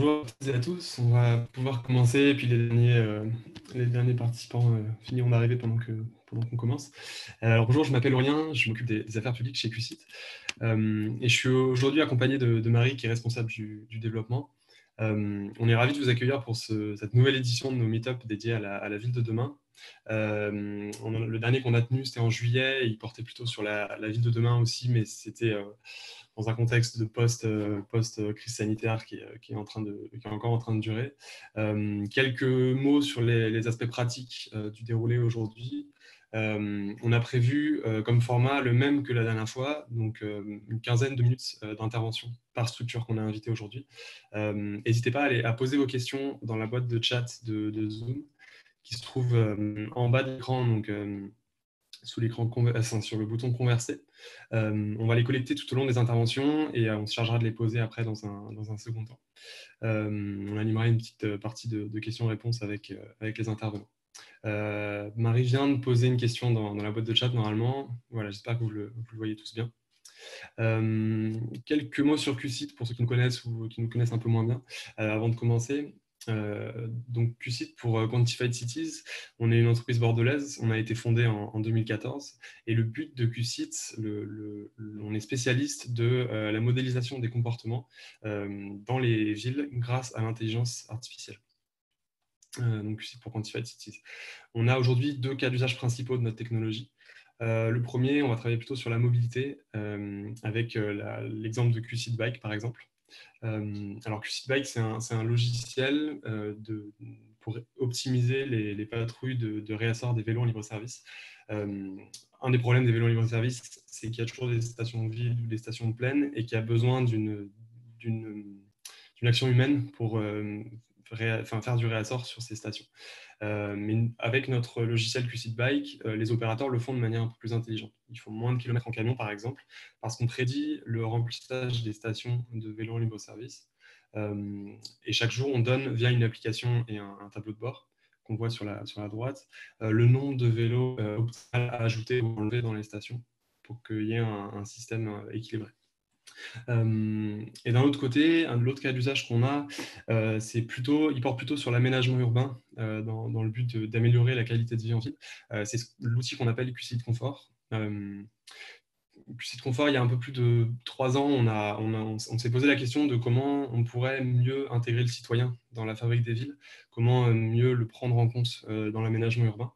Bonjour à toutes et à tous, on va pouvoir commencer et puis les derniers participants finiront d'arriver pendant qu'on commence. Alors bonjour, je m'appelle Aurélien, je m'occupe des affaires publiques chez QCIT et je suis aujourd'hui accompagné de Marie qui est responsable du développement. On est ravis de vous accueillir pour cette nouvelle édition de nos meet-up dédiés à la ville de demain. Le dernier qu'on a tenu, c'était en juillet, il portait plutôt sur la ville de demain aussi, mais c'était dans un contexte de post-crise sanitaire qui est encore en train de durer. Quelques mots sur les aspects pratiques du déroulé aujourd'hui. On a prévu comme format le même que la dernière fois, donc une quinzaine de minutes d'intervention par structure qu'on a invité aujourd'hui. N'hésitez pas à poser vos questions dans la boîte de chat de Zoom qui se trouve en bas de l'écran, donc sous l'écran sur le bouton converser. On va les collecter tout au long des interventions et on se chargera de les poser après dans un second temps. On animera une petite partie de questions-réponses avec les intervenants. Marie vient de poser une question dans la boîte de chat normalement. Voilà, j'espère que vous le voyez tous bien. Quelques mots sur QCIT pour ceux qui nous connaissent ou qui nous connaissent un peu moins bien avant de commencer. Donc QCIT pour Quantified Cities, on est une entreprise bordelaise, on a été fondé en 2014 et le but de QCIT, on est spécialiste de la modélisation des comportements dans les villes grâce à l'intelligence artificielle. Donc QCIT pour Quantified Cities. On a aujourd'hui deux cas d'usage principaux de notre technologie. Le premier, on va travailler plutôt sur la mobilité avec l'exemple de QCIT Bike par exemple. Alors QCIT Bike, c'est un logiciel pour optimiser les patrouilles de réassort des vélos en libre-service. Un des problèmes des vélos en libre-service, c'est qu'il y a toujours des stations de vide ou des stations de plaine et qu'il y a besoin d'une action humaine pour faire du réassort sur ces stations. Mais avec notre logiciel QCIT Bike, les opérateurs le font de manière un peu plus intelligente. Ils font moins de kilomètres en camion, par exemple, parce qu'on prédit le remplissage des stations de vélos en libre-service. Et chaque jour, on donne, via une application et un tableau de bord qu'on voit sur la droite, le nombre de vélos à ajouter ou enlever dans les stations pour qu'il y ait un système équilibré. Et d'un autre côté, l'autre cas d'usage qu'on a, il porte plutôt sur l'aménagement urbain dans le but d'améliorer la qualité de vie en ville. C'est l'outil qu'on appelle QCIT Confort. QCIT Confort, il y a un peu plus de 3 ans, on s'est posé la question de comment on pourrait mieux intégrer le citoyen dans la fabrique des villes, comment mieux le prendre en compte dans l'aménagement urbain.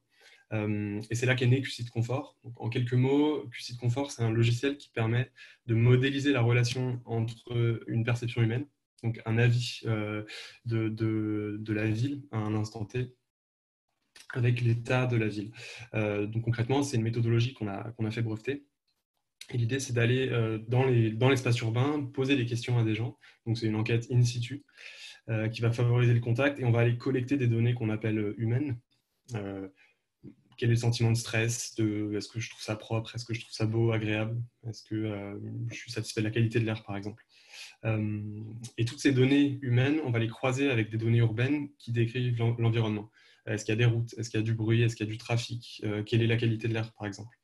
Et c'est là qu'est né QCIT Confort. Donc, en quelques mots, QCIT Confort, c'est un logiciel qui permet de modéliser la relation entre une perception humaine, donc un avis de la ville à un instant T, avec l'état de la ville. Donc concrètement, c'est une méthodologie qu'on a fait breveter. Et l'idée, c'est d'aller dans l'espace urbain, poser des questions à des gens. Donc c'est une enquête in situ qui va favoriser le contact et on va aller collecter des données qu'on appelle humaines. Quel est le sentiment de stress, est-ce que je trouve ça propre, est-ce que je trouve ça beau, agréable, est-ce que je suis satisfait de la qualité de l'air par exemple. Et toutes ces données humaines, on va les croiser avec des données urbaines qui décrivent l'environnement. Est-ce qu'il y a des routes, est-ce qu'il y a du bruit, est-ce qu'il y a du trafic, quelle est la qualité de l'air par exemple.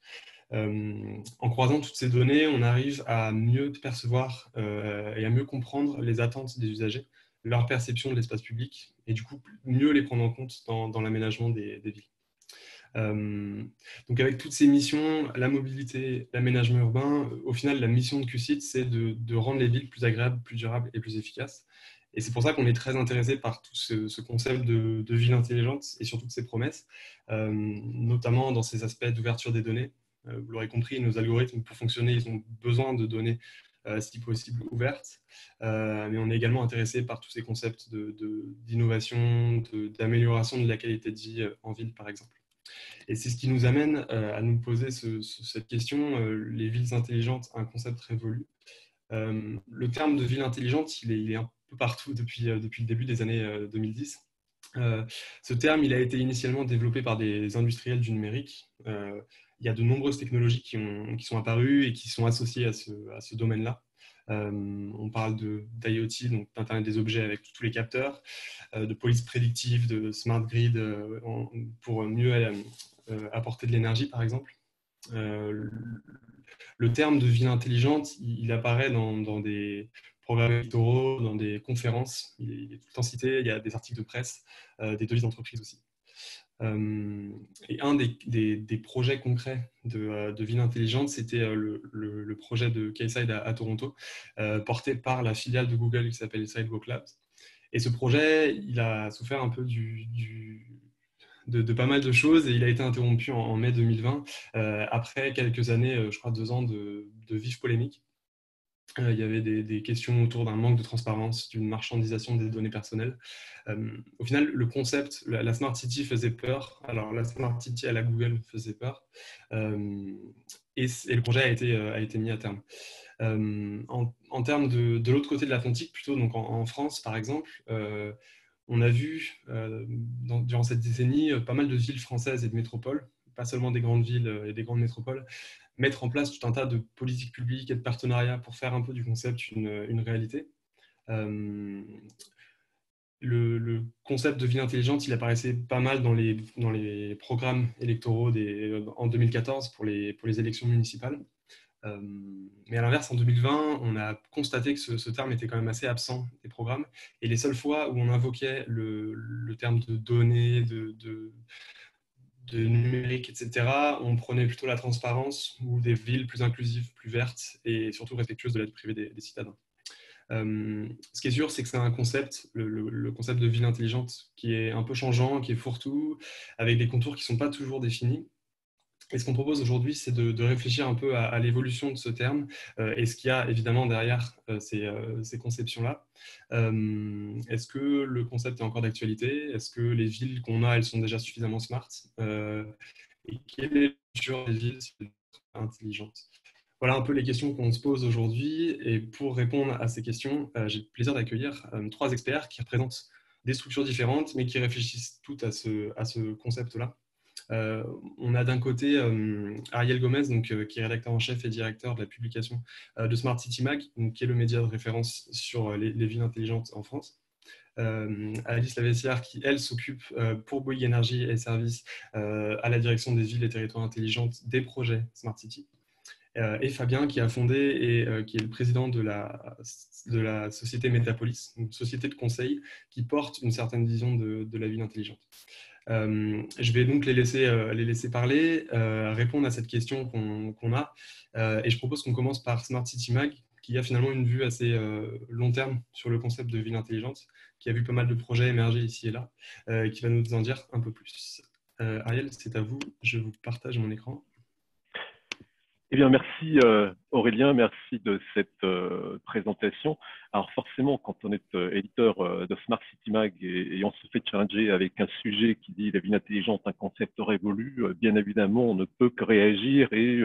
En croisant toutes ces données, on arrive à mieux percevoir et à mieux comprendre les attentes des usagers, leur perception de l'espace public et du coup mieux les prendre en compte dans l'aménagement des villes. Donc avec toutes ces missions, la mobilité, l'aménagement urbain, au final, la mission de QCIT, c'est de rendre les villes plus agréables, plus durables et plus efficaces. Et c'est pour ça qu'on est très intéressé par tout ce concept de ville intelligente et sur toutes ces promesses, notamment dans ces aspects d'ouverture des données. Vous l'aurez compris, nos algorithmes, pour fonctionner, ils ont besoin de données, si possible, ouvertes. Mais on est également intéressé par tous ces concepts d'innovation, d'amélioration de la qualité de vie en ville, par exemple. Et c'est ce qui nous amène à nous poser cette question, les villes intelligentes, un concept révolu. Le terme de ville intelligente, il est un peu partout depuis le début des années 2010. Ce terme, il a été initialement développé par des industriels du numérique. Il y a de nombreuses technologies qui sont apparues et qui sont associées à ce domaine-là. On parle d'IoT, donc d'Internet des objets avec tous les capteurs, de police prédictive, de smart grid pour mieux apporter de l'énergie, par exemple. Le terme de ville intelligente, il apparaît dans des programmes électoraux, dans des conférences. Il est tout le temps cité. Il y a des articles de presse, des devises d'entreprise aussi. Et un des projets concrets de ville intelligente, c'était le projet de K-Side à Toronto, porté par la filiale de Google qui s'appelle Sidewalk Labs. Et ce projet, il a souffert un peu de pas mal de choses et il a été interrompu en mai 2020, après quelques années, je crois 2 ans de vives polémiques. Il y avait des questions autour d'un manque de transparence, d'une marchandisation des données personnelles. Au final, le concept, la Smart City faisait peur. Alors, la Smart City à la Google faisait peur. Et le projet a été mis à terme. En termes de l'autre côté de l'Atlantique, plutôt donc en France, par exemple, on a vu durant cette décennie pas mal de villes françaises et de métropoles, pas seulement des grandes villes et des grandes métropoles, mettre en place tout un tas de politiques publiques et de partenariats pour faire un peu du concept une réalité. Le concept de ville intelligente, il apparaissait pas mal dans les programmes électoraux en 2014 pour les élections municipales. Mais à l'inverse, en 2020, on a constaté que ce terme était quand même assez absent des programmes. Et les seules fois où on invoquait le terme de données, de numérique, etc., on prenait plutôt la transparence ou des villes plus inclusives, plus vertes et surtout respectueuses de la vie privée des citadins. Ce qui est sûr, c'est que c'est un concept, le concept de ville intelligente, qui est un peu changeant, qui est fourre-tout, avec des contours qui ne sont pas toujours définis. Et ce qu'on propose aujourd'hui, c'est de réfléchir un peu à l'évolution de ce terme et ce qu'il y a évidemment derrière ces conceptions-là. Est-ce que le concept est encore d'actualité? Est-ce que les villes qu'on a, elles sont déjà suffisamment smart? Et quelle est le futur des villes intelligentes? Voilà un peu les questions qu'on se pose aujourd'hui. Et pour répondre à ces questions, j'ai le plaisir d'accueillir 3 experts qui représentent des structures différentes, mais qui réfléchissent toutes à ce concept-là. On a d'un côté Ariel Gomez, qui est rédacteur en chef et directeur de la publication de Smart City Mag, donc, qui est le média de référence sur les villes intelligentes en France. Alice Lavessière, qui, elle, s'occupe pour Bouygues Énergie et Services à la direction des villes et territoires intelligentes des projets Smart City. Et Fabien, qui a fondé et qui est le président de la société Metapolis, une société de conseil qui porte une certaine vision de la ville intelligente. Je vais donc les laisser parler, répondre à cette question qu'on a. Et je propose qu'on commence par Smart City Mag, qui a finalement une vue assez long terme sur le concept de ville intelligente, qui a vu pas mal de projets émerger ici et là, qui va nous en dire un peu plus. Ariel, c'est à vous. Je vous partage mon écran. Eh bien, merci Aurélien, merci de cette présentation. Alors forcément, quand on est éditeur de Smart City Mag et on se fait challenger avec un sujet qui dit la ville intelligente, un concept révolu, bien évidemment, on ne peut que réagir et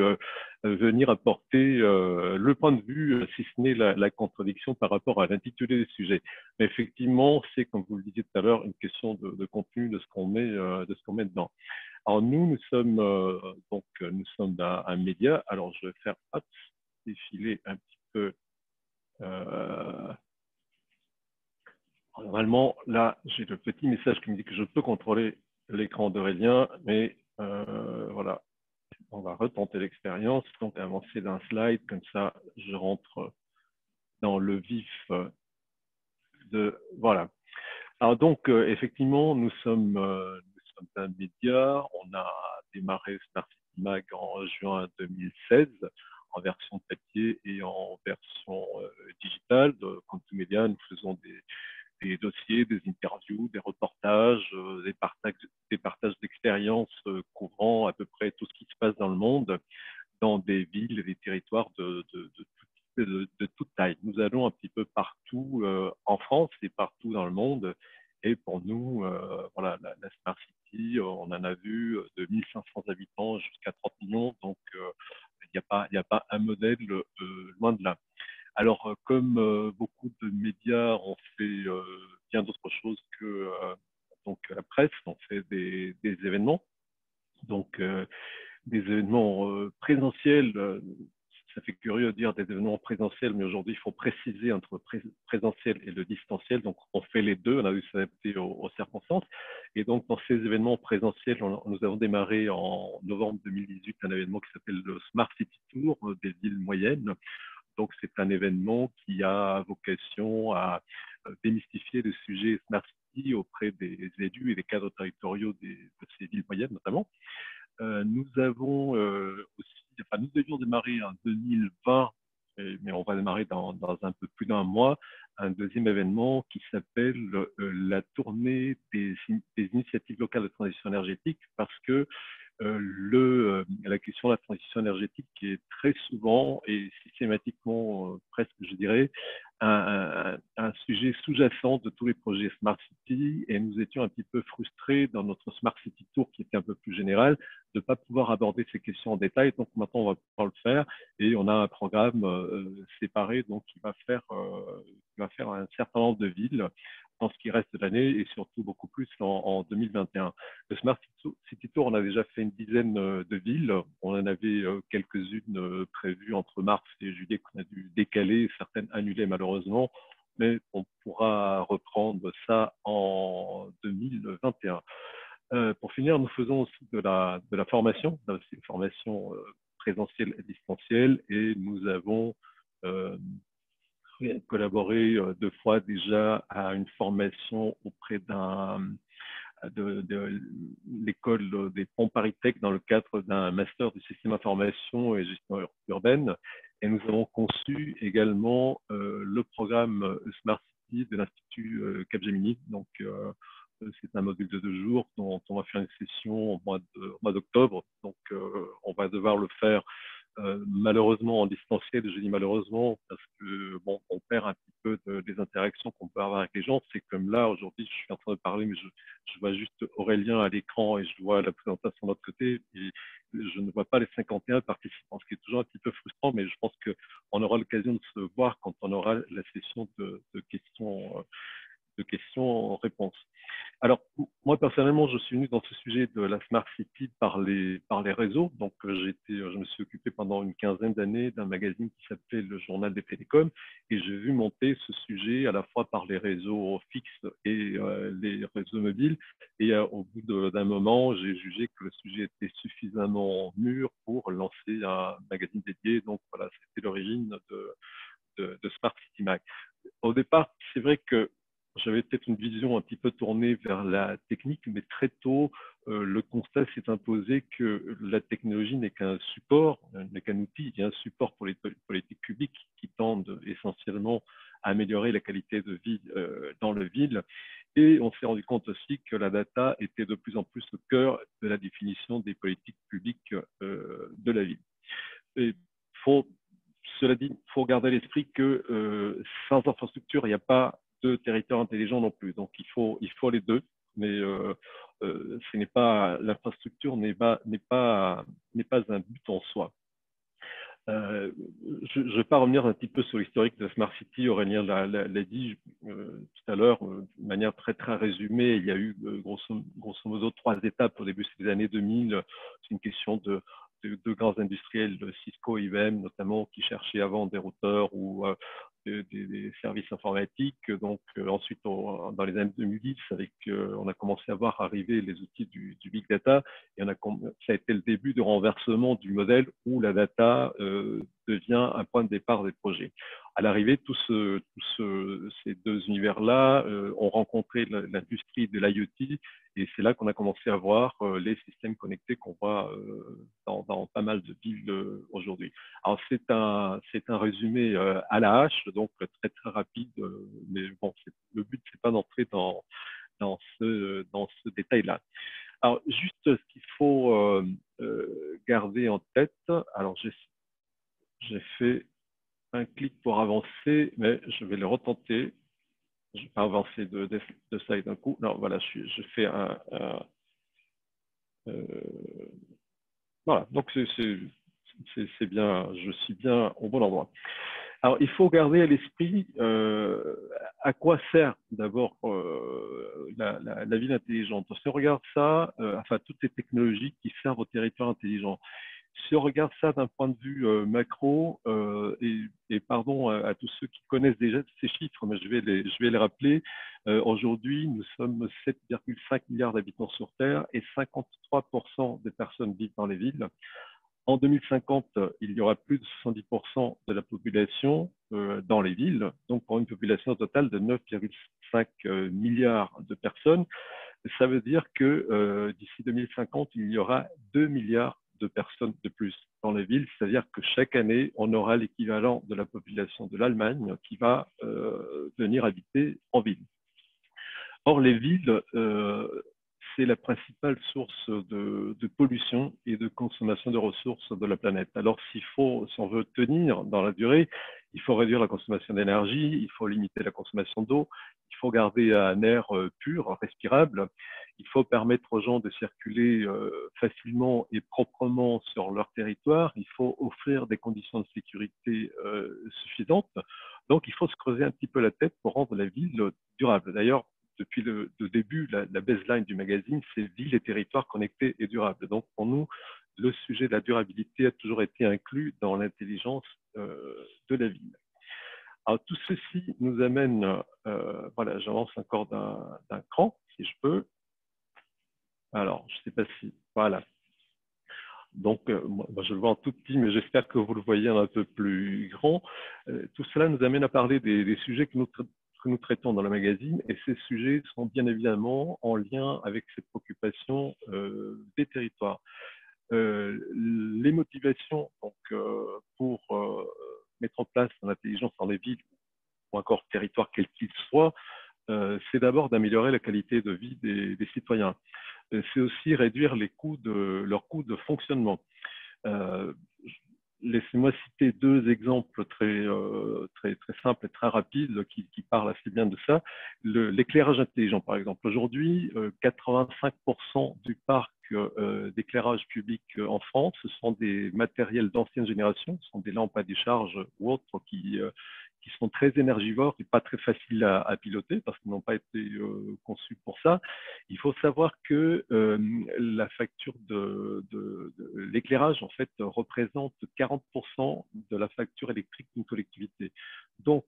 venir apporter le point de vue, si ce n'est la contradiction par rapport à l'intitulé du sujet. Mais effectivement, c'est, comme vous le disiez tout à l'heure, une question de contenu, de ce qu'on met dedans. Alors nous sommes nous sommes un média. Alors je vais faire défiler un petit peu. Normalement, là, j'ai le petit message qui me dit que je peux contrôler l'écran d'Aurélien, mais voilà, on va retenter l'expérience. Donc avancer d'un slide, comme ça, je rentre dans le vif de voilà. Alors donc effectivement, nous sommes un média. On a démarré Smart City Mag en juin 2016 en version papier et en version digitale. Comme tout média, nous faisons des dossiers, des interviews, des reportages, des partages d'expériences couvrant à peu près tout ce qui se passe dans le monde, dans des villes et des territoires de toute taille. Nous allons un petit peu partout en France et partout dans le monde. Et pour nous, voilà, la Smart City, on en a vu de 1500 habitants jusqu'à 30 millions. Donc, il n'y a pas un modèle loin de là. Alors, comme beaucoup de médias, on fait bien d'autres choses que donc la presse. On fait des événements. Donc, des événements présentiels. Ça fait curieux de dire des événements présentiels, mais aujourd'hui, il faut préciser entre présentiel et le distanciel. Donc, on fait les deux, on a dû s'adapter aux circonstances. Et donc, dans ces événements présentiels, nous avons démarré en novembre 2018 un événement qui s'appelle le Smart City Tour des villes moyennes. Donc, c'est un événement qui a vocation à démystifier le sujet Smart City auprès des élus et des cadres territoriaux de ces villes moyennes notamment. Nous avons aussi, enfin, nous devions démarrer en 2020, mais on va démarrer dans un peu plus d'un mois, un deuxième événement qui s'appelle la tournée des initiatives locales de transition énergétique, parce que la question de la transition énergétique qui est très souvent et systématiquement, presque je dirais, un sujet sous-jacent de tous les projets Smart City, et nous étions un petit peu frustrés dans notre Smart City Tour qui était un peu plus général de ne pas pouvoir aborder ces questions en détail. Donc maintenant, on va pouvoir le faire et on a un programme séparé donc, qui va faire un certain nombre de villes dans ce qui reste de l'année et surtout beaucoup plus en 2021. Le Smart City Tour, on a déjà fait une dizaine de villes. On en avait quelques-unes prévues entre mars et juillet qu'on a dû décaler, certaines annulées malheureusement, mais on pourra reprendre ça en 2021. Pour finir, nous faisons aussi de la formation, là aussi une formation présentielle et distancielle, et nous avons collaboré deux fois déjà à une formation auprès de l'école des ponts ParisTech dans le cadre d'un master du système information et gestion urbaine. Et nous avons conçu également le programme Smart City de l'Institut Capgemini. Donc, c'est un module de 2 jours dont on va faire une session au mois d'octobre. Donc, on va devoir le faire malheureusement en distanciel. Je dis malheureusement parce que bon, on perd un petit peu des interactions qu'on peut avoir avec les gens. C'est comme là, aujourd'hui, je suis en train de parler, mais je vois juste Aurélien à l'écran et je vois la présentation de l'autre côté et je ne vois pas les 51 participants, ce qui est toujours un petit peu frustrant, mais je pense qu'on aura l'occasion de se voir quand on aura la session de questions-réponses. Alors, moi, personnellement, je suis venu dans ce sujet de la Smart City par les réseaux. Donc, je me suis occupé pendant une quinzaine d'années d'un magazine qui s'appelait le Journal des Télécoms et j'ai vu monter ce sujet à la fois par les réseaux fixes et les réseaux mobiles. Et au bout d'un moment, j'ai jugé que le sujet était suffisamment mûr pour lancer un magazine dédié. Donc, voilà, c'était l'origine de Smart City Mag. Au départ, c'est vrai que j'avais peut-être une vision un petit peu tournée vers la technique, mais très tôt, le constat s'est imposé que la technologie n'est qu'un support, n'est qu'un outil, et un support pour les politiques publiques qui tendent essentiellement à améliorer la qualité de vie dans la ville. Et on s'est rendu compte aussi que la data était de plus en plus au cœur de la définition des politiques publiques de la ville. Et cela dit, il faut garder à l'esprit que sans infrastructure, il n'y a pas de territoire intelligent non plus. Donc, il faut les deux, mais l'infrastructure n'est pas un but en soi. Je ne vais pas revenir un petit peu sur l'historique de Smart City. Aurélien l'a dit tout à l'heure de manière très, très résumée. Il y a eu grosso modo 3 étapes au début des années 2000. C'est une question de grands industriels, Cisco, IBM notamment, qui cherchaient à vendre des routeurs ou des services informatiques. Donc, ensuite, dans les années 2010, on a commencé à voir arriver les outils du big data et ça a été le début de renversement du modèle où la data devient un point de départ des projets. À l'arrivée, tous ces deux univers-là ont rencontré l'industrie de l'IoT et c'est là qu'on a commencé à voir les systèmes connectés qu'on voit dans pas mal de villes aujourd'hui. Alors, c'est un résumé à la hache, donc très, très rapide, mais bon, le but, c'est pas d'entrer dans ce détail-là. Alors, juste ce qu'il faut garder en tête, alors j'ai fait un clic pour avancer, mais je vais le retenter. Je ne vais pas avancer de slide d'un coup. Non, voilà, je fais voilà, donc c'est bien, je suis bien au bon endroit. Alors, il faut garder à l'esprit à quoi sert d'abord la ville intelligente. Si on regarde ça, enfin, toutes les technologies qui servent au territoire intelligent. Si on regarde ça d'un point de vue macro, et pardon à tous ceux qui connaissent déjà ces chiffres, mais je vais les rappeler. Aujourd'hui, nous sommes 7,5 milliards d'habitants sur Terre et 53% des personnes vivent dans les villes. En 2050, il y aura plus de 70% de la population dans les villes, donc pour une population totale de 9,5 milliards de personnes. Ça veut dire que d'ici 2050, il y aura 2 milliards de personnes de plus dans les villes, c'est-à-dire que chaque année, on aura l'équivalent de la population de l'Allemagne qui va venir habiter en ville. Or, les villes, c'est la principale source de pollution et de consommation de ressources de la planète. Alors, si on veut tenir dans la durée, il faut réduire la consommation d'énergie, il faut limiter la consommation d'eau, il faut garder un air pur, respirable, il faut permettre aux gens de circuler facilement et proprement sur leur territoire, il faut offrir des conditions de sécurité suffisantes. Donc, il faut se creuser un petit peu la tête pour rendre la ville durable. D'ailleurs, depuis le début, la baseline du magazine, c'est villes et territoires connectés et durables. Donc, pour nous, le sujet de la durabilité a toujours été inclus dans l'intelligence de la ville. Alors, tout ceci nous amène, voilà, j'avance encore d'un cran, si je peux. Alors, je ne sais pas si, voilà. Donc, moi, je le vois en tout petit, mais j'espère que vous le voyez un peu plus grand. Tout cela nous amène à parler des sujets que nous traitons dans le magazine, et ces sujets sont bien évidemment en lien avec ces préoccupations des territoires. Les motivations donc, pour mettre en place l'intelligence dans les villes, ou encore territoire quel qu'il soit, c'est d'abord d'améliorer la qualité de vie des citoyens. C'est aussi réduire leurs coûts de fonctionnement. Laissez-moi citer deux exemples très simples et très rapides qui parlent assez bien de ça. L'éclairage intelligent, par exemple. Aujourd'hui, 85% du parc d'éclairage public en France, ce sont des matériels d'ancienne génération, ce sont des lampes à décharge ou autres qui sont très énergivores et pas très faciles à piloter parce qu'ils n'ont pas été conçus pour ça. Il faut savoir que la facture de l'éclairage, en fait, représente 40% de la facture électrique d'une collectivité. Donc,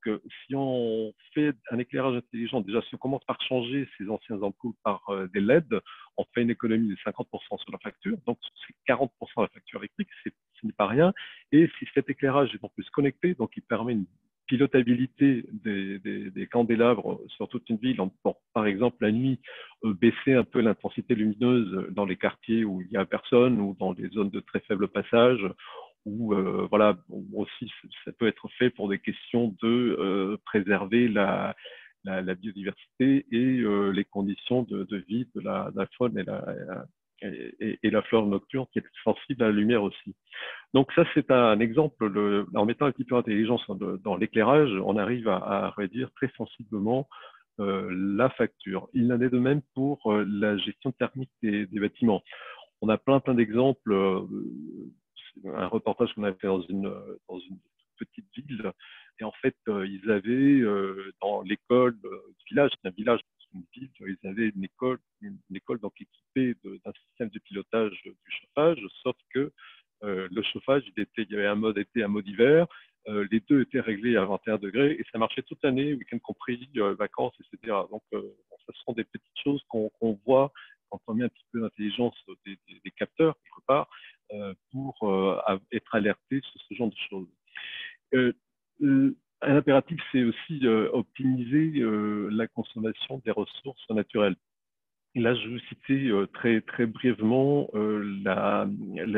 si on fait un éclairage intelligent, déjà, si on commence par changer ces anciennes ampoules par des LED, on fait une économie de 50% sur la facture. Donc, c'est 40% de la facture électrique, ce n'est pas rien. Et si cet éclairage est en plus connecté, donc il permet une pilotabilité des candélabres sur toute une ville, pour, par exemple, la nuit, baisser un peu l'intensité lumineuse dans les quartiers où il n'y a personne ou dans les zones de très faible passage, ou voilà, aussi ça peut être fait pour des questions de préserver la biodiversité et les conditions de vie de la faune et la flore nocturne qui est sensible à la lumière aussi. Donc ça, c'est un exemple. En mettant un petit peu d'intelligence dans l'éclairage, on arrive à réduire très sensiblement la facture. Il en est de même pour la gestion thermique des bâtiments. On a plein d'exemples. Un reportage qu'on a fait dans une petite ville. Et en fait, ils avaient dans l'école du village, c'est un village, une ville, ils avaient une école donc équipée d'un système de pilotage du chauffage, sauf que le chauffage, il y avait un mode été, un mode hiver. Les deux étaient réglés à 21 degrés et ça marchait toute l'année, week-end compris, vacances, etc. Donc, ce sont des petites choses qu'on voit quand on met un petit peu d'intelligence des capteurs, quelque part, pour être alerté sur ce genre de choses. Un impératif, c'est aussi optimiser la consommation des ressources naturelles. Là, je vais vous citer très brièvement la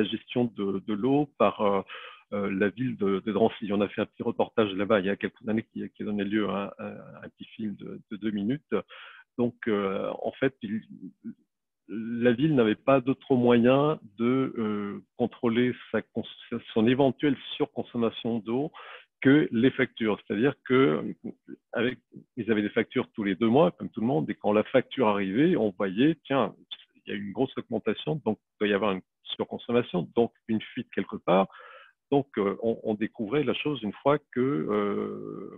gestion de l'eau par la ville de Drancy. On a fait un petit reportage là-bas il y a quelques années qui a donné lieu à un petit film de 2 minutes. Donc, en fait, la ville n'avait pas d'autre moyen de contrôler son éventuelle surconsommation d'eau que les factures. C'est-à-dire qu'ils avaient des factures tous les 2 mois, comme tout le monde, et quand la facture arrivait, on voyait, tiens, il y a une grosse augmentation, donc il doit y avoir une surconsommation, donc une fuite quelque part. Donc, on découvrait la chose une fois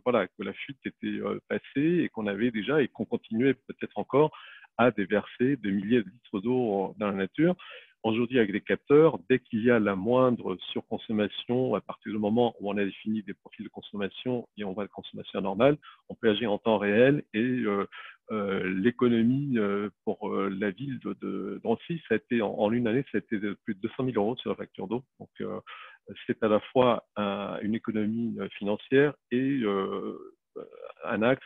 voilà, que la fuite était passée et qu'on avait déjà et qu'on continuait peut-être encore à déverser des milliers de litres d'eau dans la nature. Aujourd'hui, avec des capteurs, dès qu'il y a la moindre surconsommation, à partir du moment où on a défini des profils de consommation et on voit la consommation normale, on peut agir en temps réel et l'économie pour la ville de Drancy, ça a été en une année, ça a été de plus de 200 000 euros sur la facture d'eau. Donc, c'est à la fois une économie financière et un axe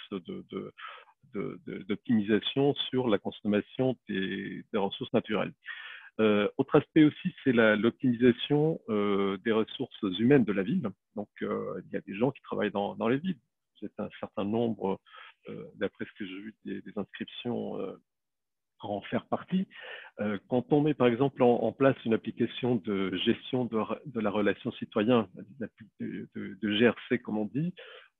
d'optimisation sur la consommation des ressources naturelles. Autre aspect aussi, c'est l'optimisation des ressources humaines de la ville. Donc, il y a des gens qui travaillent dans les villes. C'est un certain nombre, d'après ce que j'ai vu, des inscriptions à en faire partie. Quand on met par exemple en place une application de gestion de la relation citoyen, de GRC comme on dit,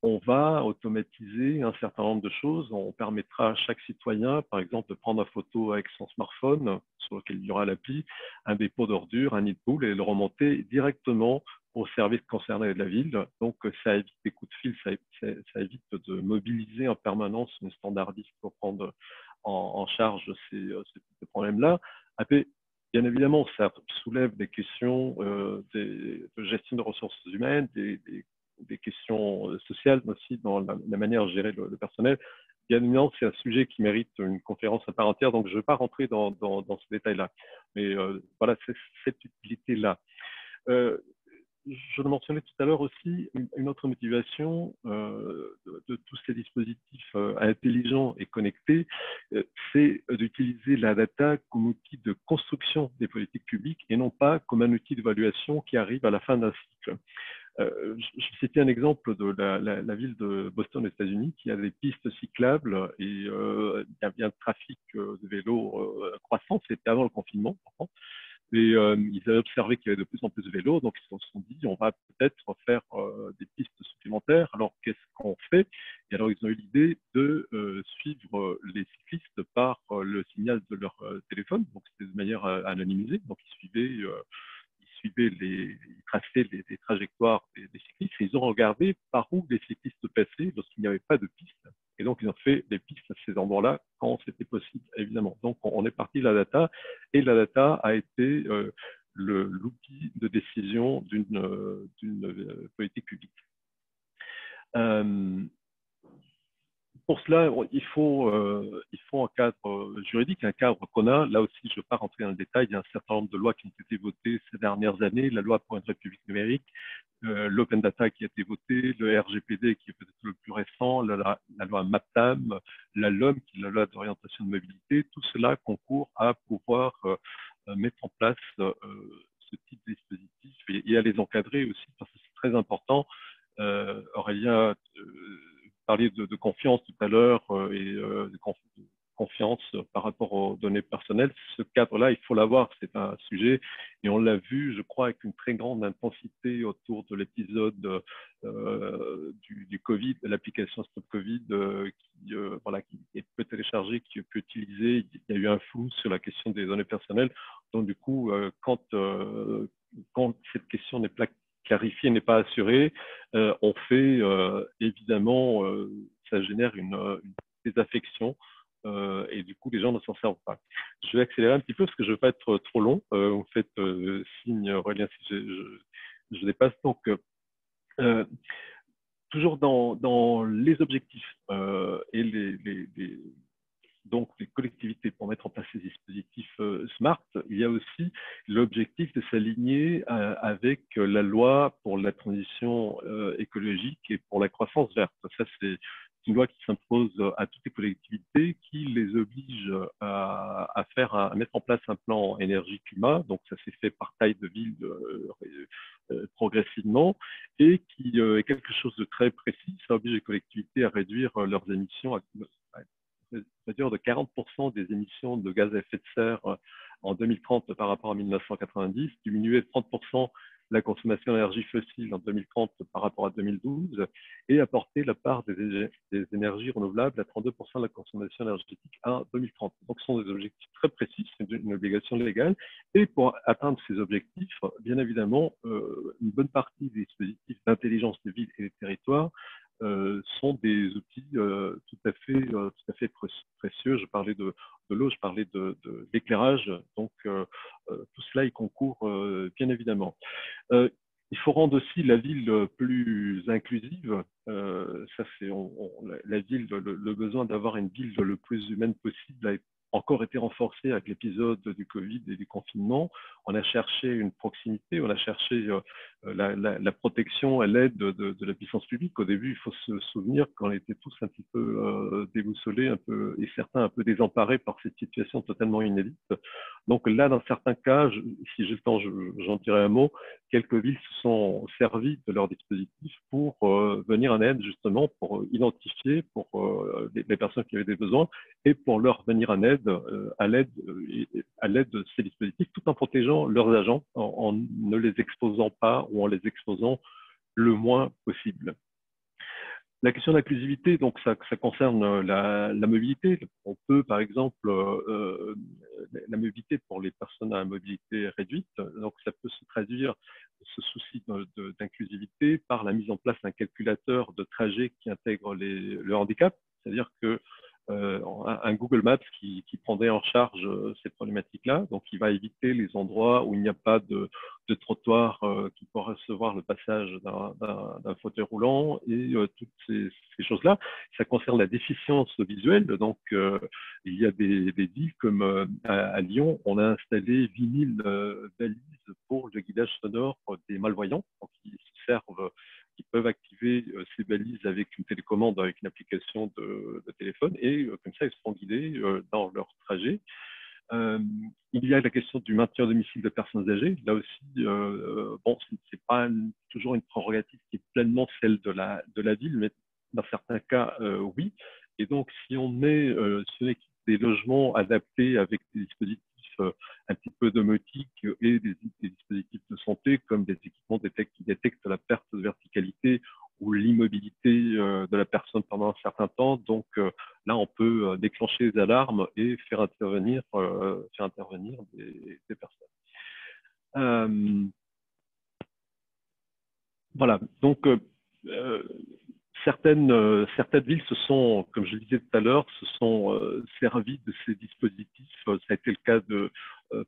on va automatiser un certain nombre de choses. On permettra à chaque citoyen, par exemple, de prendre une photo avec son smartphone, sur lequel il y aura l'appli, un dépôt d'ordures, un nid de poule, et le remonter directement au service concerné de la ville. Donc, ça évite des coups de fil, ça évite de mobiliser en permanence une standardiste pour prendre en charge ces types de problèmes-là. Après, bien évidemment, ça soulève des questions de gestion de ressources humaines, des questions sociales aussi dans la manière de gérer le personnel. Bien évidemment, c'est un sujet qui mérite une conférence à part entière, donc je ne vais pas rentrer dans ce détail-là. Mais voilà, c'est cette utilité-là. Je le mentionnais tout à l'heure aussi, une autre motivation de tous ces dispositifs intelligents et connectés, c'est d'utiliser la data comme outil de construction des politiques publiques et non pas comme un outil d'évaluation qui arrive à la fin d'un cycle. Je citais un exemple de la ville de Boston aux États-Unis qui a des pistes cyclables et il y a bien un trafic de vélos croissant, c'était avant le confinement. Et ils avaient observé qu'il y avait de plus en plus de vélos, donc ils se sont dit on va peut-être faire des pistes supplémentaires. Alors qu'est-ce qu'on fait? Et alors ils ont eu l'idée de suivre les cyclistes par le signal de leur téléphone, donc c'était de manière anonymisée. Donc ils traçaient les trajectoires des cyclistes et ils ont regardé par où les cyclistes passaient lorsqu'il n'y avait pas de piste. Et donc, ils ont fait des pistes à ces endroits-là quand c'était possible, évidemment. Donc, on est parti de la data et la data a été l'outil de décision d'une politique publique. Pour cela, il faut un cadre juridique, un cadre qu'on a. Là aussi, je ne vais pas rentrer dans le détail. Il y a un certain nombre de lois qui ont été votées ces dernières années. La loi pour une république numérique, l'open data qui a été voté, le RGPD qui est peut-être le plus récent, la loi MAPTAM, la LOM qui est la loi d'orientation de mobilité. Tout cela concourt à pouvoir mettre en place ce type de dispositif et à les encadrer aussi parce que c'est très important. Aurélien parlait de confiance tout à l'heure et de confiance par rapport aux données personnelles. Ce cadre-là, il faut l'avoir, c'est un sujet et on l'a vu, je crois, avec une très grande intensité autour de l'épisode du Covid, de l'application Stop Covid qui peut télécharger, qui peut utiliser. Il y a eu un flou sur la question des données personnelles. Donc du coup, quand cette question n'est pas clarifiée, n'est pas assurée, on fait évidemment, ça génère une désaffection et du coup les gens ne s'en servent pas. Je vais accélérer un petit peu parce que je ne veux pas être trop long. Vous faites signe, Aurélien, si je dépasse. Donc, toujours dans les objectifs et donc les collectivités pour mettre en place ces dispositifs smart, il y a aussi l'objectif de s'aligner avec la loi pour la transition écologique et pour la croissance verte. Ça, c'est une loi qui s'impose à toutes les collectivités, qui les oblige à mettre en place un plan énergie-climat. Donc, ça s'est fait par taille de ville progressivement et qui est quelque chose de très précis. Ça oblige les collectivités à réduire leurs émissions réduire de 40% des émissions de gaz à effet de serre en 2030 par rapport à 1990, diminuer de 30% la consommation d'énergie fossile en 2030 par rapport à 2012 et apporter la part des énergies renouvelables à 32% de la consommation énergétique en 2030. Donc, ce sont des objectifs très précis, c'est une obligation légale. Et pour atteindre ces objectifs, bien évidemment, une bonne partie des dispositifs d'intelligence des villes et des territoires sont des outils tout à fait précieux. Je parlais de l'eau, je parlais de l'éclairage. Donc, tout cela y concourt bien évidemment. Il faut rendre aussi la ville plus inclusive. Ça, c'est la ville, le besoin d'avoir une ville le plus humaine possible a encore été renforcé avec l'épisode du Covid et du confinement. On a cherché une proximité, on a cherché la protection et l'aide de la puissance publique. Au début, il faut se souvenir qu'on était tous un petit peu déboussolés, un peu, et certains un peu désemparés par cette situation totalement inédite. Donc là, dans certains cas, si j'ai le temps, j'en dirai un mot. Quelques villes se sont servies de leur dispositif pour venir en aide, justement, pour identifier pour les personnes qui avaient des besoins et pour leur venir en aide, à l'aide de ces dispositifs, tout en protégeant leurs agents, en ne les exposant pas ou en les exposant le moins possible. La question de l'inclusivité, donc ça concerne la mobilité. On peut, par exemple, la mobilité pour les personnes à mobilité réduite, donc ça peut se traduire, ce souci d'inclusivité, par la mise en place d'un calculateur de trajet qui intègre le handicap, c'est-à-dire que un Google Maps qui prendrait en charge ces problématiques-là, donc il va éviter les endroits où il n'y a pas de trottoir qui pourra recevoir le passage d'un fauteuil roulant et toutes ces choses-là. Ça concerne la déficience visuelle, donc il y a des villes comme à Lyon, on a installé 8 000 balises pour le guidage sonore des malvoyants, donc qui peuvent activer ces balises avec une télécommande, avec une application de téléphone, et comme ça, ils seront guidés dans leur trajet. Il y a la question du maintien à domicile de personnes âgées. Là aussi, bon, c'est pas toujours une prérogative qui est pleinement celle de la ville, mais dans certains cas, oui. Et donc, si on met des logements adaptés avec des dispositifs un petit peu domotiques et des dispositifs de santé, comme des équipements qui détectent la perte de verticalité ou l'immobilité de la personne pendant un certain temps. Donc, là, on peut déclencher les alarmes et faire intervenir des personnes. Voilà. Donc, certaines villes se sont, comme je le disais tout à l'heure, se sont servies de ces dispositifs. Ça a été le cas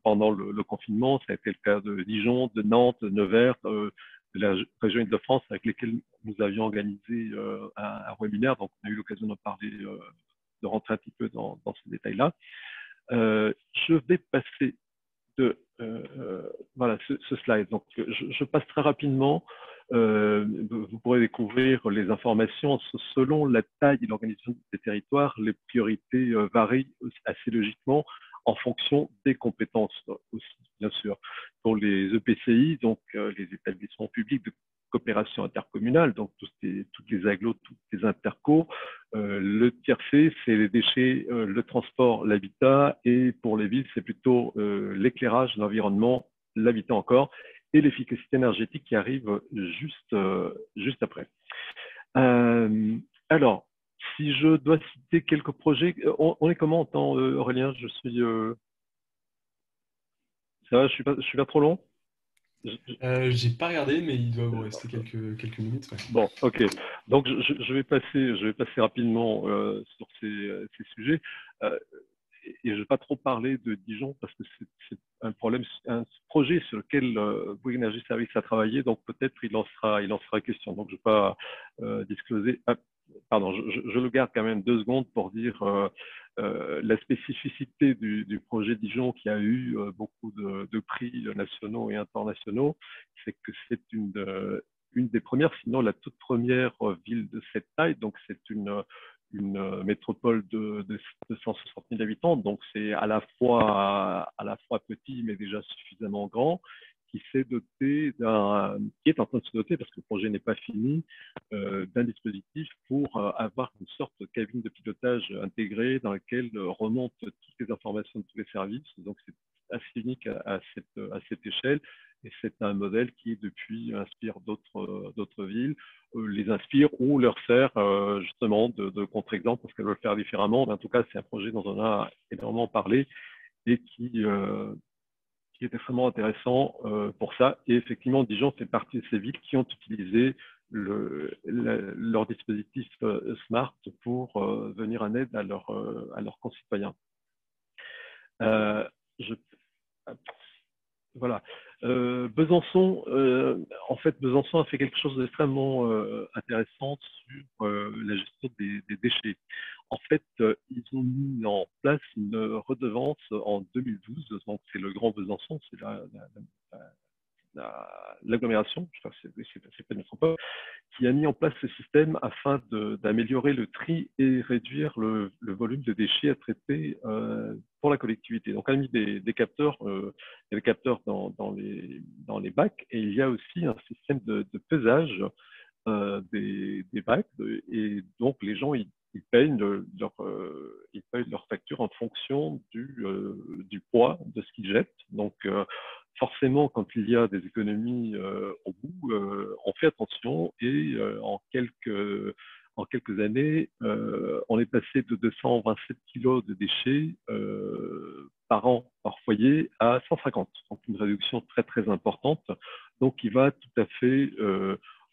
pendant le confinement, ça a été le cas de Dijon, de Nantes, de Nevers, de la région Île-de-France, avec lesquelles nous avions organisé un webinaire. Donc, on a eu l'occasion d'en parler, de rentrer un petit peu dans ces détails-là. Je vais passer voilà, ce slide. Donc, je passe très rapidement. Vous pourrez découvrir les informations. Selon la taille et l'organisation des territoires, les priorités varient assez logiquement en fonction des compétences aussi, bien sûr. Pour les EPCI, donc les établissements publics de coopération intercommunale, donc toutes les agglos, toutes les intercos. Le tiercé, c'est les déchets, le transport, l'habitat, et pour les villes, c'est plutôt l'éclairage, l'environnement, l'habitat encore, et l'efficacité énergétique qui arrive juste après. Alors, si je dois citer quelques projets, on est comment en temps, Aurélien? Ça va, je suis pas trop long? J'ai pas regardé, mais il doit vous rester quelques minutes. Ouais. Bon, ok. Donc, je vais passer rapidement sur ces sujets. Et je ne vais pas trop parler de Dijon parce que c'est un projet sur lequel Bouygues Energy Service a travaillé, donc peut-être il en sera question. Donc, je ne vais pas discloser. Ah, pardon, je le garde quand même 2 secondes pour dire la spécificité du projet Dijon, qui a eu beaucoup de prix nationaux et internationaux, c'est que c'est une des premières, sinon la toute première ville de cette taille. Donc, c'est une métropole de 160 000 habitants, donc c'est à la fois petit mais déjà suffisamment grand, qui est en train de se doter, parce que le projet n'est pas fini, d'un dispositif pour avoir une sorte de cabine de pilotage intégrée dans laquelle remontent toutes les informations de tous les services. Donc c'est assez unique à cette échelle, et c'est un modèle qui depuis inspire d'autres villes, les inspire ou leur sert justement de contre-exemple parce qu'elles veulent faire différemment. Mais en tout cas, c'est un projet dont on a énormément parlé et qui est extrêmement intéressant pour ça. Et effectivement, Dijon fait partie de ces villes qui ont utilisé leur dispositif Smart pour venir en aide à leurs concitoyens. Voilà. Besançon, en fait, Besançon a fait quelque chose d'extrêmement intéressant sur la gestion des déchets. En fait, ils ont mis en place une redevance en 2012, donc c'est le Grand Besançon, c'est l'agglomération, je crois que c'est pas une métropole, qui a mis en place ce système afin d'améliorer le tri et réduire le volume de déchets à traiter pour la collectivité. Donc, on a mis des capteurs, il y a des capteurs dans les bacs, et il y a aussi un système de pesage des bacs, et donc les gens ils payent ils payent leur facture en fonction du poids de ce qu'ils jettent. Donc, forcément, quand il y a des économies au bout, on fait attention et en quelques années, on est passé de 227 kilos de déchets par an, par foyer, à 150. Donc, une réduction très, très importante. Donc, il va tout à fait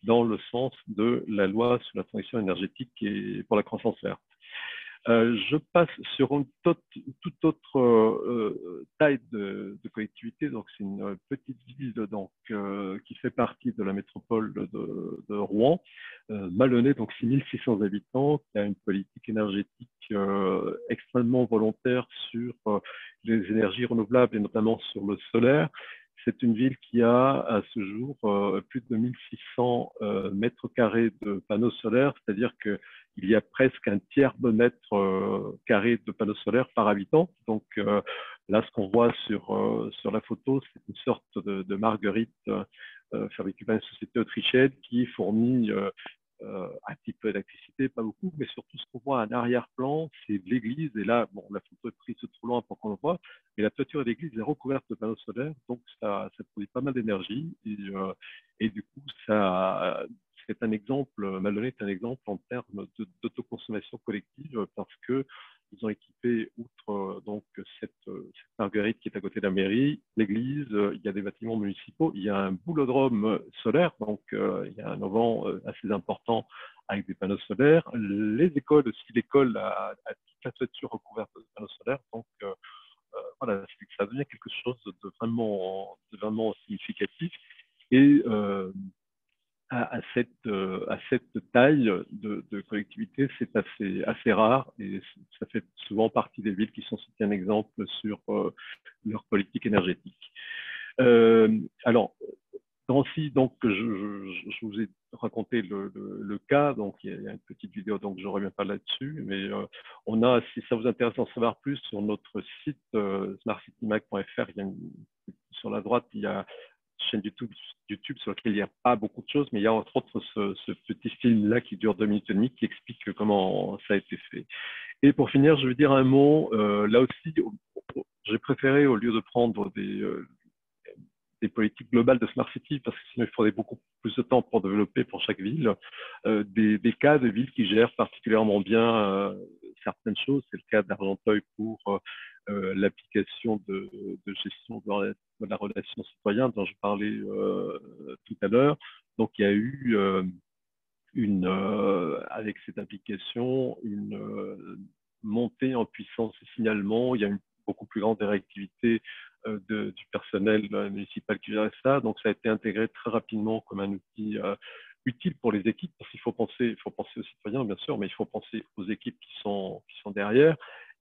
dans le sens de la loi sur la transition énergétique et pour la croissance verte. Je passe sur une toute autre taille de collectivité. Donc, c'est une petite ville donc, qui fait partie de la métropole de Rouen, Malonnet, donc 6600 habitants, qui a une politique énergétique extrêmement volontaire sur les énergies renouvelables et notamment sur le solaire. C'est une ville qui a à ce jour plus de 1600 mètres carrés de panneaux solaires, c'est-à-dire que il y a presque un tiers de mètre carré de panneaux solaires par habitant. Donc là, ce qu'on voit sur la photo, c'est une sorte de marguerite fabriquée par une société autrichienne qui fournit un petit peu d'électricité, pas beaucoup, mais surtout ce qu'on voit en arrière-plan, c'est l'église. Et là, bon, la photo est prise trop loin pour qu'on le voit, mais la toiture de l'église est recouverte de panneaux solaires, donc ça produit pas mal d'énergie. Et du coup, c'est un exemple, Malonnet est un exemple en termes d'autoconsommation collective parce que ils ont équipé, outre donc cette marguerite qui est à côté de la mairie, l'église, il y a des bâtiments municipaux, il y a un boulodrome solaire, donc il y a un auvent assez important avec des panneaux solaires. Les écoles aussi, l'école a toute la toiture recouverte de panneaux solaires, donc voilà, ça devient quelque chose de vraiment significatif. Et à cette taille de collectivité, c'est assez rare et ça fait souvent partie des villes qui sont cités un exemple sur leur politique énergétique. Alors, Drancy, donc, je vous ai raconté le cas, donc il y a une petite vidéo, donc je ne reviens pas là-dessus, mais on a, si ça vous intéresse d'en savoir plus, sur notre site smartcitymag.fr, sur la droite, il y a chaîne YouTube sur laquelle il n'y a pas beaucoup de choses, mais il y a entre autres ce petit film-là qui dure 2 minutes et demie qui explique comment ça a été fait. Et pour finir, je veux dire un mot, là aussi, j'ai préféré, au lieu de prendre des politiques globales de Smart City, parce que sinon il faudrait beaucoup plus de temps pour développer pour chaque ville, des cas de villes qui gèrent particulièrement bien certaines choses. C'est le cas d'Argenteuil pour l'application de gestion de la relation citoyenne dont je parlais tout à l'heure. Donc il y a eu avec cette application une montée en puissance et signalement. Il y a une beaucoup plus grande réactivité du personnel municipal qui gère ça. Donc, ça a été intégré très rapidement comme un outil utile pour les équipes, parce qu'il faut penser aux citoyens, bien sûr, mais il faut penser aux équipes qui sont derrière.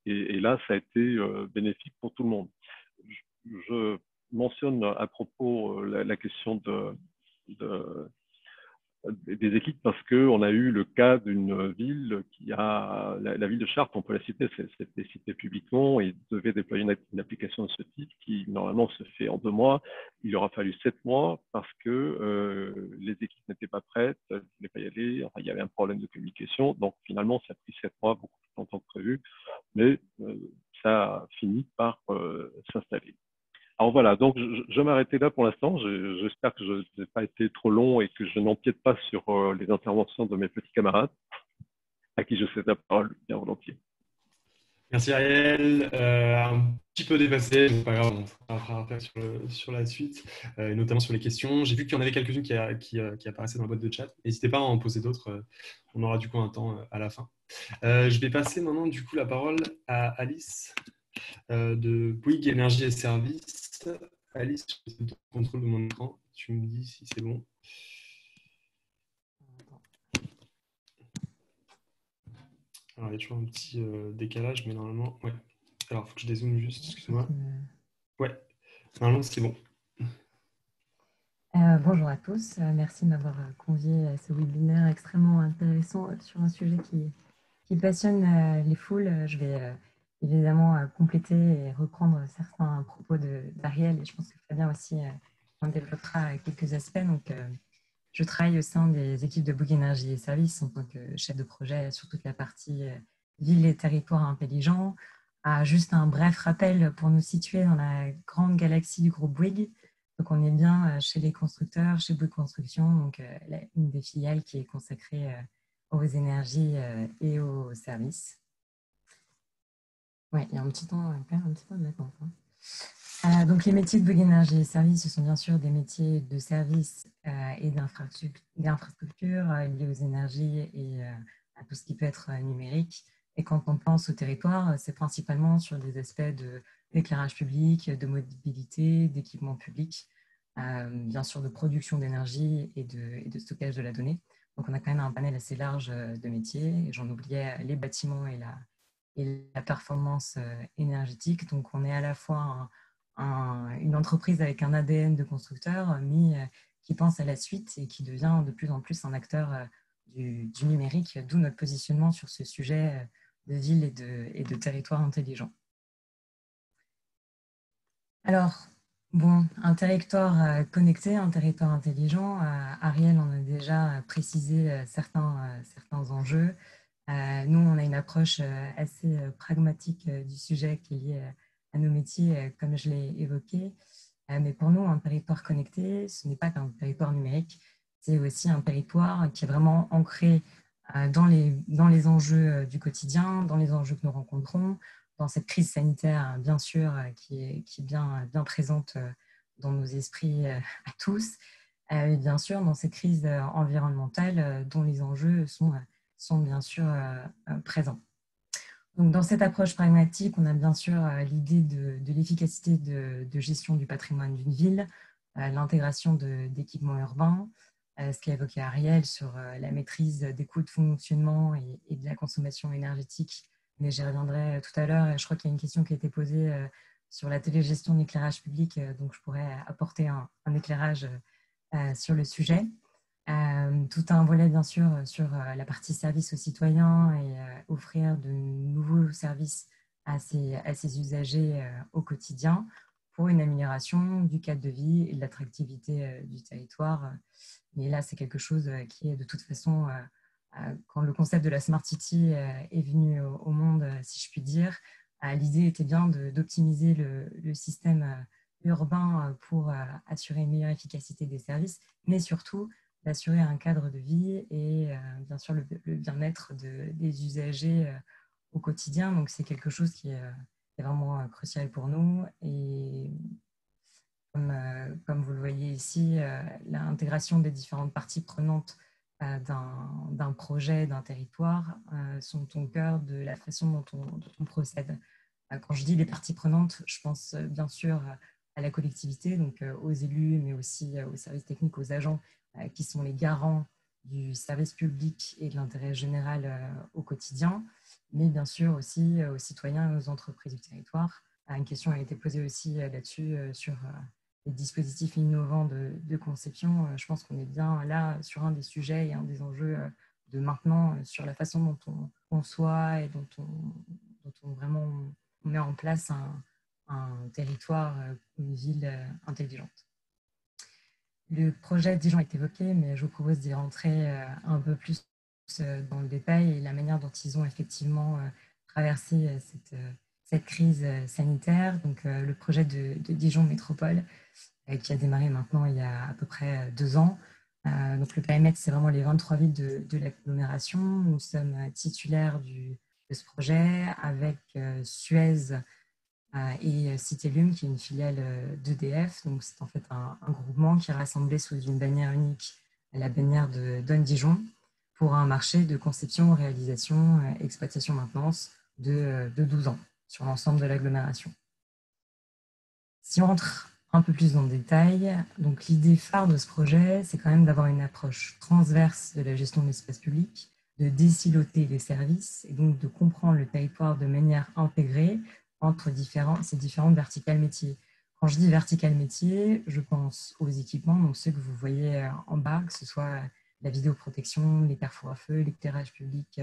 Et là, ça a été bénéfique pour tout le monde. Je mentionne à propos la question des équipes parce qu'on a eu le cas d'une ville qui a, la ville de Chartres, on peut la citer, c'était cité publiquement, et devait déployer une application de ce type qui normalement se fait en 2 mois. Il aura fallu 7 mois parce que les équipes n'étaient pas prêtes, elles ne voulaient pas y aller, enfin, il y avait un problème de communication, donc finalement ça a pris 7 mois, beaucoup plus longtemps que prévu, mais ça a fini par s'installer. Alors voilà, donc je vais m'arrêter là pour l'instant. J'espère que je n'ai pas été trop long et que je n'empiète pas sur les interventions de mes petits camarades, à qui je cède la parole bien volontiers. Merci Ariel. Un petit peu dépassé, mais c'est pas grave, on fera après sur la suite, et notamment sur les questions. J'ai vu qu'il y en avait quelques-unes qui apparaissaient dans la boîte de chat. N'hésitez pas à en poser d'autres, on aura du coup un temps à la fin. Je vais passer maintenant du coup la parole à Alice de Bouygues Énergie et Services. Alice, je fais le contrôle de mon écran. Tu me dis si c'est bon. Alors, il y a toujours un petit décalage, mais normalement, ouais. Alors, il faut que je dézoome juste, excuse-moi. Ouais, normalement, c'est bon. Bonjour à tous, merci de m'avoir convié à ce webinaire extrêmement intéressant sur un sujet qui passionne les foules. Je vais évidemment compléter et reprendre certains propos d'Ariel, et je pense que Fabien aussi en développera quelques aspects. Donc, je travaille au sein des équipes de Bouygues Énergie et Services en tant que chef de projet sur toute la partie ville et territoires intelligents. Juste un bref rappel pour nous situer dans la grande galaxie du groupe Bouygues. Donc, on est bien chez les constructeurs, chez Bouygues Construction, donc une des filiales qui est consacrée aux énergies et aux services. Oui, il y a un petit temps, quand même un petit peu de latence. Donc, les métiers de Bouygues Énergie et Services, ce sont bien sûr des métiers de services et d'infrastructures liés aux énergies et à tout ce qui peut être numérique. Et quand on pense au territoire, c'est principalement sur des aspects d'éclairage public, de mobilité, d'équipement public, bien sûr de production d'énergie et de stockage de la donnée. Donc, on a quand même un panel assez large de métiers. J'en oubliais les bâtiments et la performance énergétique. Donc, on est à la fois une entreprise avec un ADN de constructeur, mais qui pense à la suite et qui devient de plus en plus un acteur du numérique, d'où notre positionnement sur ce sujet de ville et de territoire intelligent. Alors, bon, un territoire connecté, un territoire intelligent, Ariel en a déjà précisé certains enjeux. Nous, on a une approche assez pragmatique du sujet qui est lié à nos métiers, comme je l'ai évoqué. Mais pour nous, un territoire connecté, ce n'est pas qu'un territoire numérique, c'est aussi un territoire qui est vraiment ancré dans les enjeux du quotidien, dans les enjeux que nous rencontrons, dans cette crise sanitaire, bien sûr, qui est bien présente dans nos esprits à tous, et bien sûr dans cette crise environnementale dont les enjeux sont bien sûr présents. Donc, dans cette approche pragmatique, on a bien sûr l'idée de l'efficacité de gestion du patrimoine d'une ville, l'intégration d'équipements urbains, ce qu'a évoqué Ariel sur la maîtrise des coûts de fonctionnement et de la consommation énergétique, mais j'y reviendrai tout à l'heure. Et je crois qu'il y a une question qui a été posée sur la télégestion de l'éclairage public, donc je pourrais apporter un éclairage sur le sujet. Tout un volet, bien sûr, sur la partie service aux citoyens et offrir de nouveaux services à ces usagers au quotidien pour une amélioration du cadre de vie et de l'attractivité du territoire. Mais là, c'est quelque chose qui est de toute façon, quand le concept de la Smart City est venu au monde, si je puis dire, l'idée était bien d'optimiser le système urbain pour assurer une meilleure efficacité des services, mais surtout d'assurer un cadre de vie et bien sûr le bien-être des usagers au quotidien. Donc, c'est quelque chose qui est vraiment crucial pour nous. Et comme vous le voyez ici, l'intégration des différentes parties prenantes d'un projet, d'un territoire, sont au cœur de la façon dont on procède. Quand je dis les parties prenantes, je pense bien sûr à la collectivité, donc aux élus, mais aussi aux services techniques, aux agents qui sont les garants du service public et de l'intérêt général au quotidien, mais bien sûr aussi aux citoyens et aux entreprises du territoire. Une question a été posée aussi là-dessus sur les dispositifs innovants de conception. Je pense qu'on est bien là sur un des sujets et un des enjeux de maintenant sur la façon dont on conçoit et dont on vraiment on met en place un territoire, une ville intelligente. Le projet Dijon est évoqué, mais je vous propose d'y rentrer un peu plus dans le détail et la manière dont ils ont effectivement traversé cette crise sanitaire. Donc, le projet de Dijon Métropole, qui a démarré maintenant il y a à peu près 2 ans. Donc, le périmètre, c'est vraiment les 23 villes de l'agglomération. Nous sommes titulaires de ce projet avec Suez et Citellum, qui est une filiale d'EDF. Donc, c'est en fait un groupement qui est rassemblé sous une bannière unique, la bannière de Donne-Dijon, pour un marché de conception, réalisation, exploitation, maintenance de 12 ans sur l'ensemble de l'agglomération. Si on rentre un peu plus dans le détail. Donc, l'idée phare de ce projet, c'est quand même d'avoir une approche transverse de la gestion de l'espace public, de désiloter les services et donc de comprendre le territoire de manière intégrée entre ces différentes verticales métiers. Quand je dis verticales métiers, je pense aux équipements, donc ceux que vous voyez en bas, que ce soit la vidéoprotection, les carrefours à feu, l'éclairage public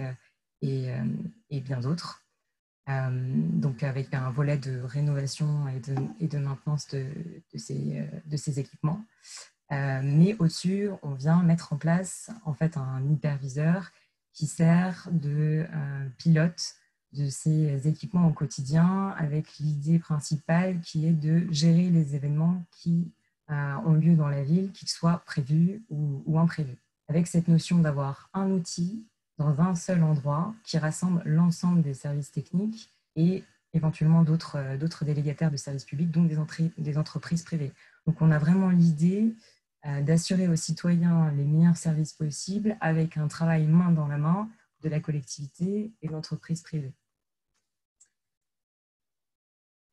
et bien d'autres. Donc avec un volet de rénovation et de maintenance de ces équipements. Mais au-dessus, on vient mettre en place en fait un hyperviseur qui sert de pilote de ces équipements au quotidien, avec l'idée principale qui est de gérer les événements qui ont lieu dans la ville, qu'ils soient prévus ou imprévus. Avec cette notion d'avoir un outil dans un seul endroit qui rassemble l'ensemble des services techniques et éventuellement d'autres délégataires de services publics, donc des entreprises privées. Donc on a vraiment l'idée d'assurer aux citoyens les meilleurs services possibles avec un travail main dans la main de la collectivité et de l'entreprise privée.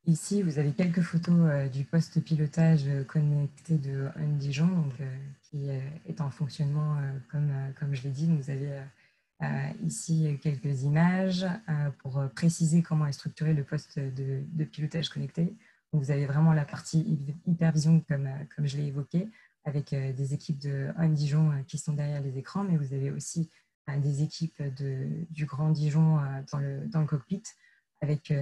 Ici, vous avez quelques photos du poste pilotage connecté de Dijon, donc, qui est en fonctionnement comme je l'ai dit. Vous avez ici quelques images pour préciser comment est structuré le poste de pilotage connecté. Donc, vous avez vraiment la partie hypervision comme je l'ai évoqué, avec des équipes de Dijon qui sont derrière les écrans, mais vous avez aussi des équipes du Grand Dijon dans le cockpit, avec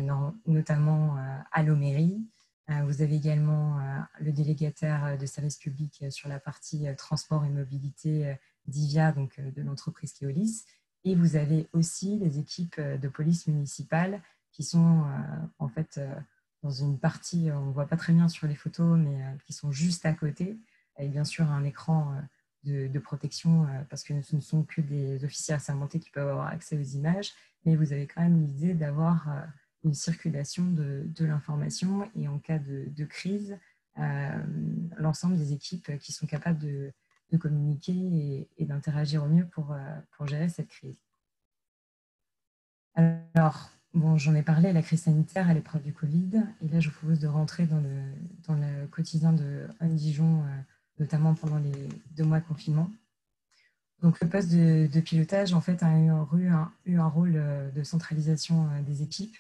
notamment Allo-Mairie. Vous avez également le délégataire de services publics sur la partie transport et mobilité d'IVIA, donc de l'entreprise Keolis. Et vous avez aussi les équipes de police municipale qui sont en fait dans une partie, on ne voit pas très bien sur les photos, mais qui sont juste à côté, avec bien sûr un écran de protection, parce que ce ne sont que des officiers assermentés qui peuvent avoir accès aux images, mais vous avez quand même l'idée d'avoir une circulation de l'information et en cas de crise, l'ensemble des équipes qui sont capables de communiquer et d'interagir au mieux pour gérer cette crise. Alors, bon, j'en ai parlé, la crise sanitaire à l'épreuve du Covid, et là je vous propose de rentrer dans le quotidien de Dijon, notamment pendant les 2 mois de confinement. Donc, le poste de pilotage, en fait, a eu un rôle de centralisation des équipes,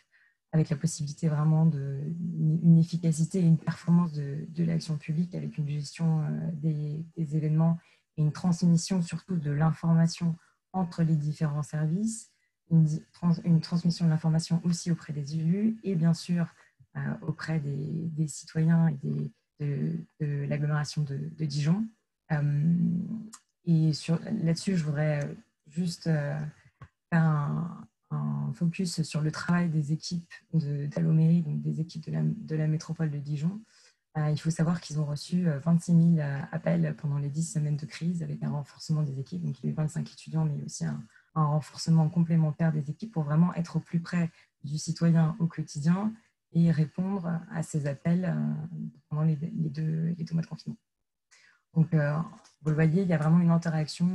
avec la possibilité vraiment d'une efficacité et une performance de l'action publique, avec une gestion des événements et une transmission surtout de l'information entre les différents services, une transmission de l'information aussi auprès des élus et bien sûr auprès des citoyens et de l'agglomération de Dijon. Et là-dessus, je voudrais juste faire un focus sur le travail des équipes d'Allo-Mairie, donc des équipes de la métropole de Dijon. Il faut savoir qu'ils ont reçu 26 000 appels pendant les 10 semaines de crise, avec un renforcement des équipes. Donc, il y a eu 25 étudiants, mais aussi un renforcement complémentaire des équipes pour vraiment être au plus près du citoyen au quotidien et répondre à ces appels pendant les 2 mois de confinement. Donc, vous le voyez, il y a vraiment une interaction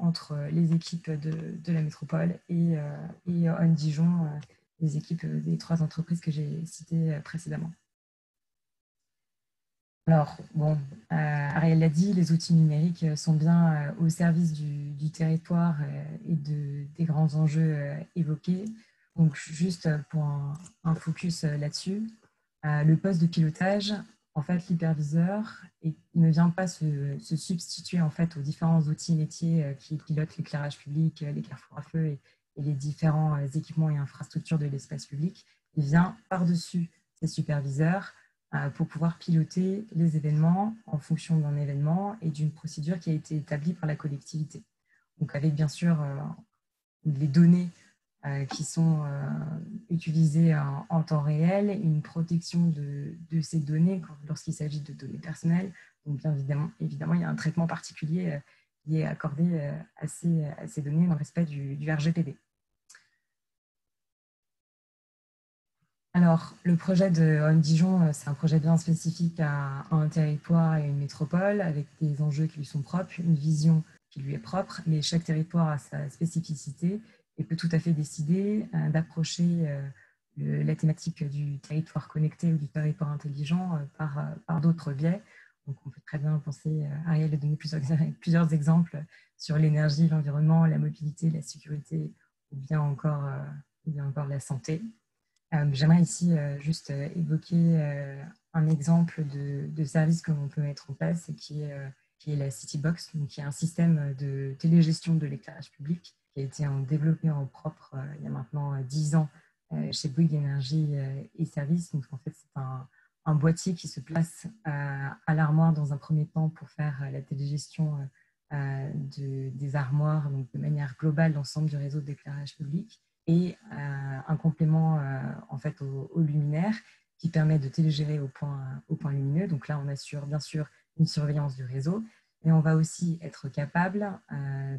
entre les équipes de la métropole et Dijon, les équipes des 3 entreprises que j'ai citées précédemment. Alors, bon, Ariel l'a dit, les outils numériques sont bien au service du territoire et des grands enjeux évoqués. Donc, juste pour un focus là-dessus, le poste de pilotage, en fait, l'hyperviseur ne vient pas se substituer en fait aux différents outils métiers qui pilotent l'éclairage public, les carrefours à feu et les différents équipements et infrastructures de l'espace public. Il vient par-dessus ces superviseurs pour pouvoir piloter les événements en fonction d'un événement et d'une procédure qui a été établie par la collectivité. Donc avec bien sûr les données qui sont utilisées en temps réel, une protection de ces données lorsqu'il s'agit de données personnelles. Donc bien évidemment, il y a un traitement particulier qui est accordé à ces données dans le respect du RGPD. Alors, le projet de Dijon, c'est un projet bien spécifique à un territoire et une métropole, avec des enjeux qui lui sont propres, une vision qui lui est propre, mais chaque territoire a sa spécificité et peut tout à fait décider d'approcher la thématique du territoire connecté ou du territoire intelligent par d'autres biais. Donc, on peut très bien penser, Ariel a donné plusieurs exemples sur l'énergie, l'environnement, la mobilité, la sécurité ou bien encore la santé. J'aimerais ici juste évoquer un exemple de service que l'on peut mettre en place qui est la Citybox, donc qui est un système de télégestion de l'éclairage public qui a été développé en propre il y a maintenant 10 ans chez Bouygues Énergie et Services. Donc, en fait, c'est un boîtier qui se place à l'armoire dans un premier temps pour faire la télégestion des armoires, donc de manière globale, l'ensemble du réseau d'éclairage public, et un complément en fait au luminaire qui permet de télégérer au point lumineux. Donc là, on assure bien sûr une surveillance du réseau, et on va aussi être capable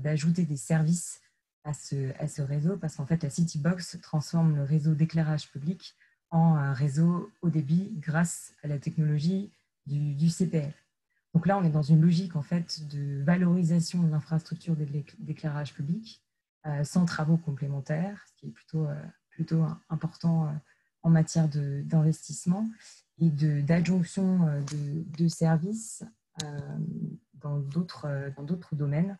d'ajouter des services à ce réseau, parce qu'en fait, la Citybox transforme le réseau d'éclairage public en réseau haut débit grâce à la technologie du CPL. Donc là, on est dans une logique en fait de valorisation de l'infrastructure d'éclairage public sans travaux complémentaires, ce qui est plutôt important en matière d'investissement et d'adjonction de services dans d'autres domaines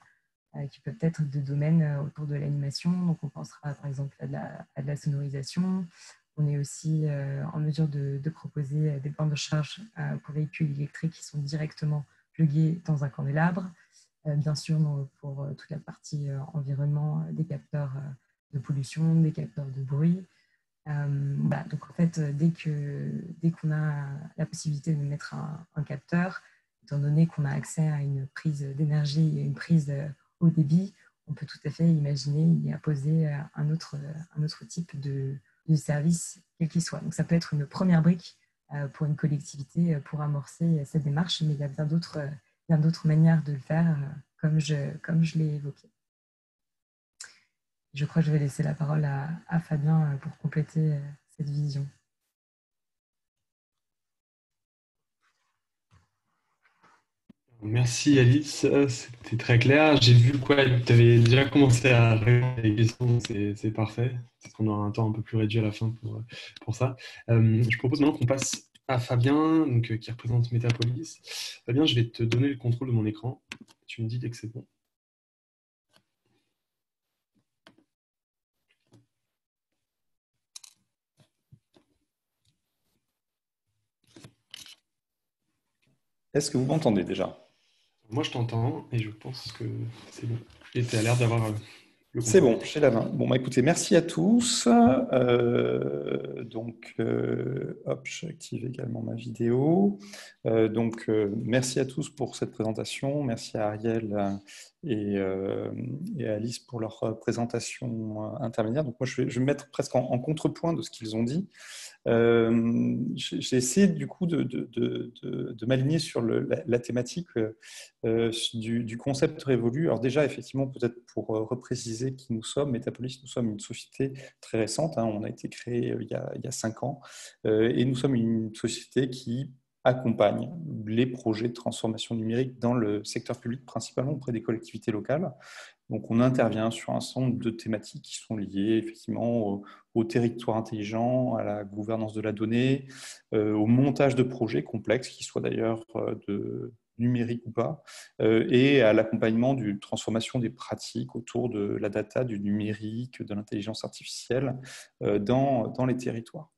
qui peuvent être des domaines autour de l'animation. Donc, on pensera par exemple à de la sonorisation. On est aussi en mesure de proposer des bornes de charge pour véhicules électriques qui sont directement plugués dans un candélabre. Bien sûr, pour toute la partie environnement, des capteurs de pollution, des capteurs de bruit. Voilà. Donc, en fait, dès qu'on a la possibilité de mettre un capteur, étant donné qu'on a accès à une prise d'énergie et une prise haut débit, on peut tout à fait imaginer y apposer un autre type de service, quel qu'il soit. Donc, ça peut être une première brique pour une collectivité pour amorcer cette démarche, mais il y a bien d'autres manières de le faire, comme je l'ai évoqué. Je crois que je vais laisser la parole à Fabien pour compléter cette vision. Merci Alice, c'était très clair. J'ai vu tu avais déjà commencé à répondre à des questions, c'est parfait. Peut-être qu'on aura un temps un peu plus réduit à la fin pour ça. Je propose maintenant qu'on passe à Fabien, donc, qui représente Metapolis. Fabien, je vais te donner le contrôle de mon écran. Tu me dis dès que c'est bon. Est-ce que vous m'entendez déjà ? Moi, je t'entends et je pense que c'est bon. Et tu as l'air d'avoir le contrôle. C'est bon, j'ai la main. Bon, écoutez, merci à tous. Hop, j'active également ma vidéo. Merci à tous pour cette présentation. Merci à Ariel et à Alice pour leur présentation intermédiaire. Donc, moi, je vais me mettre presque en contrepoint de ce qu'ils ont dit. J'ai essayé du coup de m'aligner sur la thématique du concept révolu. Alors déjà, effectivement, peut-être pour repréciser qui nous sommes, Metapolis, nous sommes une société très récente, hein, on a été créé il y a 5 ans, et nous sommes une société qui accompagne les projets de transformation numérique dans le secteur public, principalement auprès des collectivités locales. Donc, on intervient sur un certain nombre de thématiques qui sont liées effectivement au territoire intelligent, à la gouvernance de la donnée, au montage de projets complexes, qui soient d'ailleurs de numérique ou pas, et à l'accompagnement d'une transformation des pratiques autour de la data, du numérique, de l'intelligence artificielle dans les territoires.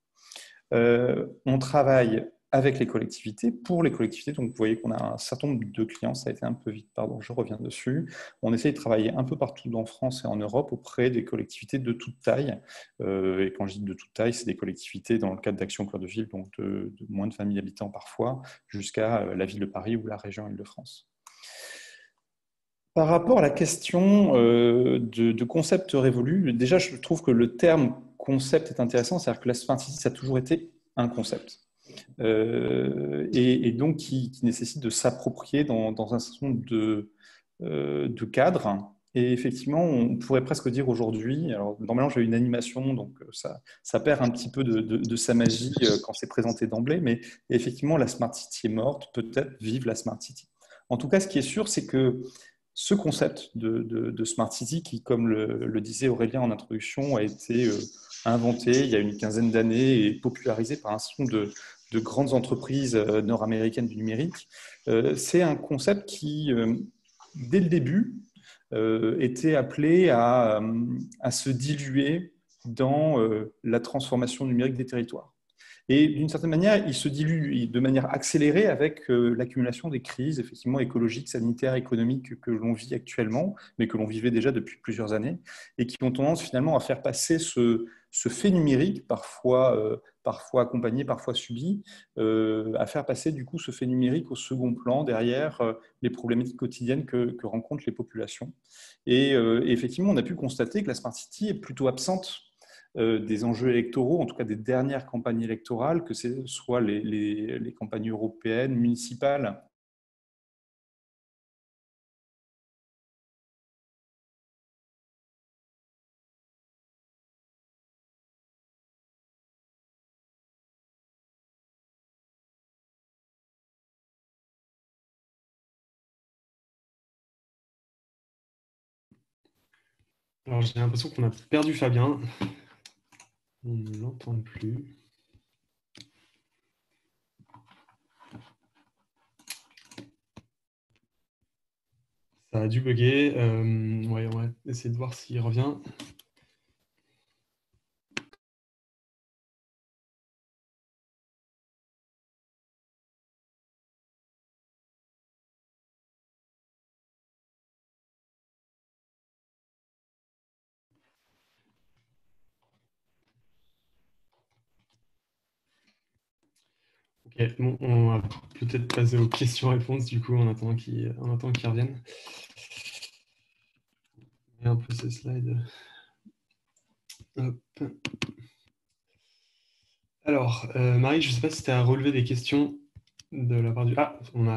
On travaille avec les collectivités, pour les collectivités. Donc, vous voyez qu'on a un certain nombre de clients. Ça a été un peu vite, pardon, je reviens dessus. On essaye de travailler un peu partout en France et en Europe auprès des collectivités de toute taille. Et quand je dis de toute taille, c'est des collectivités dans le cadre d'Action Cœur de Ville, donc de moins de 20 000 habitants parfois, jusqu'à la ville de Paris ou la région Île-de-France. Par rapport à la question de concept révolu, déjà, je trouve que le terme concept est intéressant, c'est-à-dire que la Smart City, ça a toujours été un concept. Et donc qui nécessite de s'approprier dans un certain nombre de cadres. Et effectivement, on pourrait presque dire aujourd'hui, alors normalement j'ai une animation, donc ça perd un petit peu de sa magie quand c'est présenté d'emblée, mais effectivement la Smart City est morte, peut-être vive la Smart City. En tout cas, ce qui est sûr, c'est que ce concept de Smart City qui, comme le disait Aurélien en introduction, a été inventé il y a une quinzaine d'années et popularisé par un certain nombre de grandes entreprises nord-américaines du numérique. C'est un concept qui, dès le début, était appelé à se diluer dans la transformation numérique des territoires. Et d'une certaine manière, il se dilue de manière accélérée avec l'accumulation des crises, effectivement, écologiques, sanitaires, économiques que l'on vit actuellement, mais que l'on vivait déjà depuis plusieurs années, et qui ont tendance finalement à faire passer ce fait numérique, parfois accompagné, parfois subi, à faire passer du coup ce fait numérique au second plan derrière les problématiques quotidiennes que rencontrent les populations. Et effectivement, on a pu constater que la Smart City est plutôt absente des enjeux électoraux, en tout cas des dernières campagnes électorales, que ce soit les campagnes européennes, municipales. Alors, j'ai l'impression qu'on a perdu Fabien. On ne l'entend plus. Ça a dû bugger. Ouais, on va essayer de voir s'il revient. Ok, bon, on va peut-être passer aux questions-réponses du coup en attendant qu'ils reviennent. Et un peu ces slides. Hop. Alors, Marie, je ne sais pas si tu as relevé des questions de la part du... Ah, on a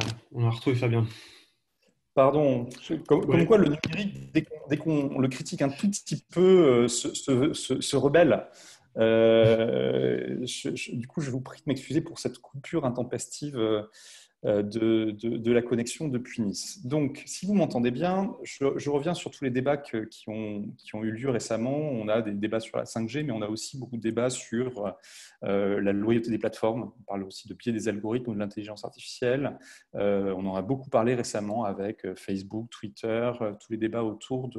retrouvé Fabien. Pardon, comme quoi le numérique, dès qu'on le critique un tout petit peu, se rebelle. Du coup, je vous prie de m'excuser pour cette coupure intempestive de la connexion depuis Nice. Donc, si vous m'entendez bien, je reviens sur tous les débats qui ont eu lieu récemment. On a des débats sur la 5G, mais on a aussi beaucoup de débats sur la loyauté des plateformes. On parle aussi de biais des algorithmes ou de l'intelligence artificielle. On en a beaucoup parlé récemment avec Facebook, Twitter, tous les débats autour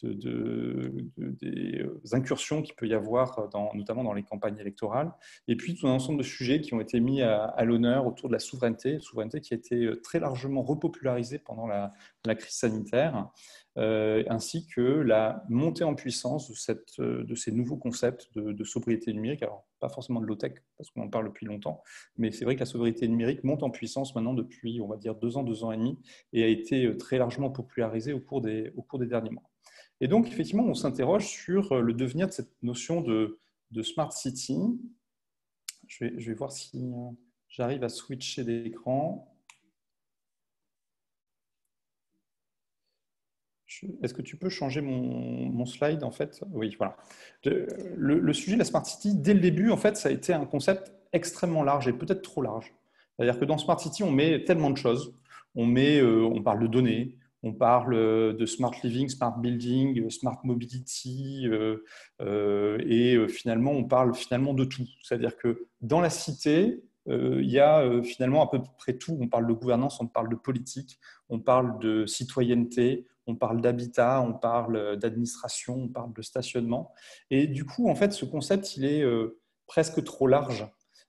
des incursions qu'il peut y avoir, notamment dans les campagnes électorales, et puis tout un ensemble de sujets qui ont été mis à l'honneur autour de la souveraineté qui a été très largement repopularisée pendant la crise sanitaire, ainsi que la montée en puissance de ces nouveaux concepts de sobriété numérique. Alors, pas forcément de low-tech, parce qu'on en parle depuis longtemps, mais c'est vrai que la sobriété numérique monte en puissance maintenant depuis, on va dire, 2 ans et demi, et a été très largement popularisée au cours des derniers mois. Et donc, effectivement, on s'interroge sur le devenir de cette notion de Smart City. Je vais voir si j'arrive à switcher d'écran. Est-ce que tu peux changer mon slide, en fait? Oui, voilà. Le sujet de la Smart City, dès le début, en fait, ça a été un concept extrêmement large et peut-être trop large. C'est-à-dire que dans Smart City, on met tellement de choses. On parle de données, on parle de smart living, smart building, smart mobility, et finalement, on parle finalement de tout. C'est-à-dire que dans la cité, il y a finalement à peu près tout. On parle de gouvernance, on parle de politique, on parle de citoyenneté, on parle d'habitat, on parle d'administration, on parle de stationnement. Et du coup, en fait, ce concept, il est presque trop large.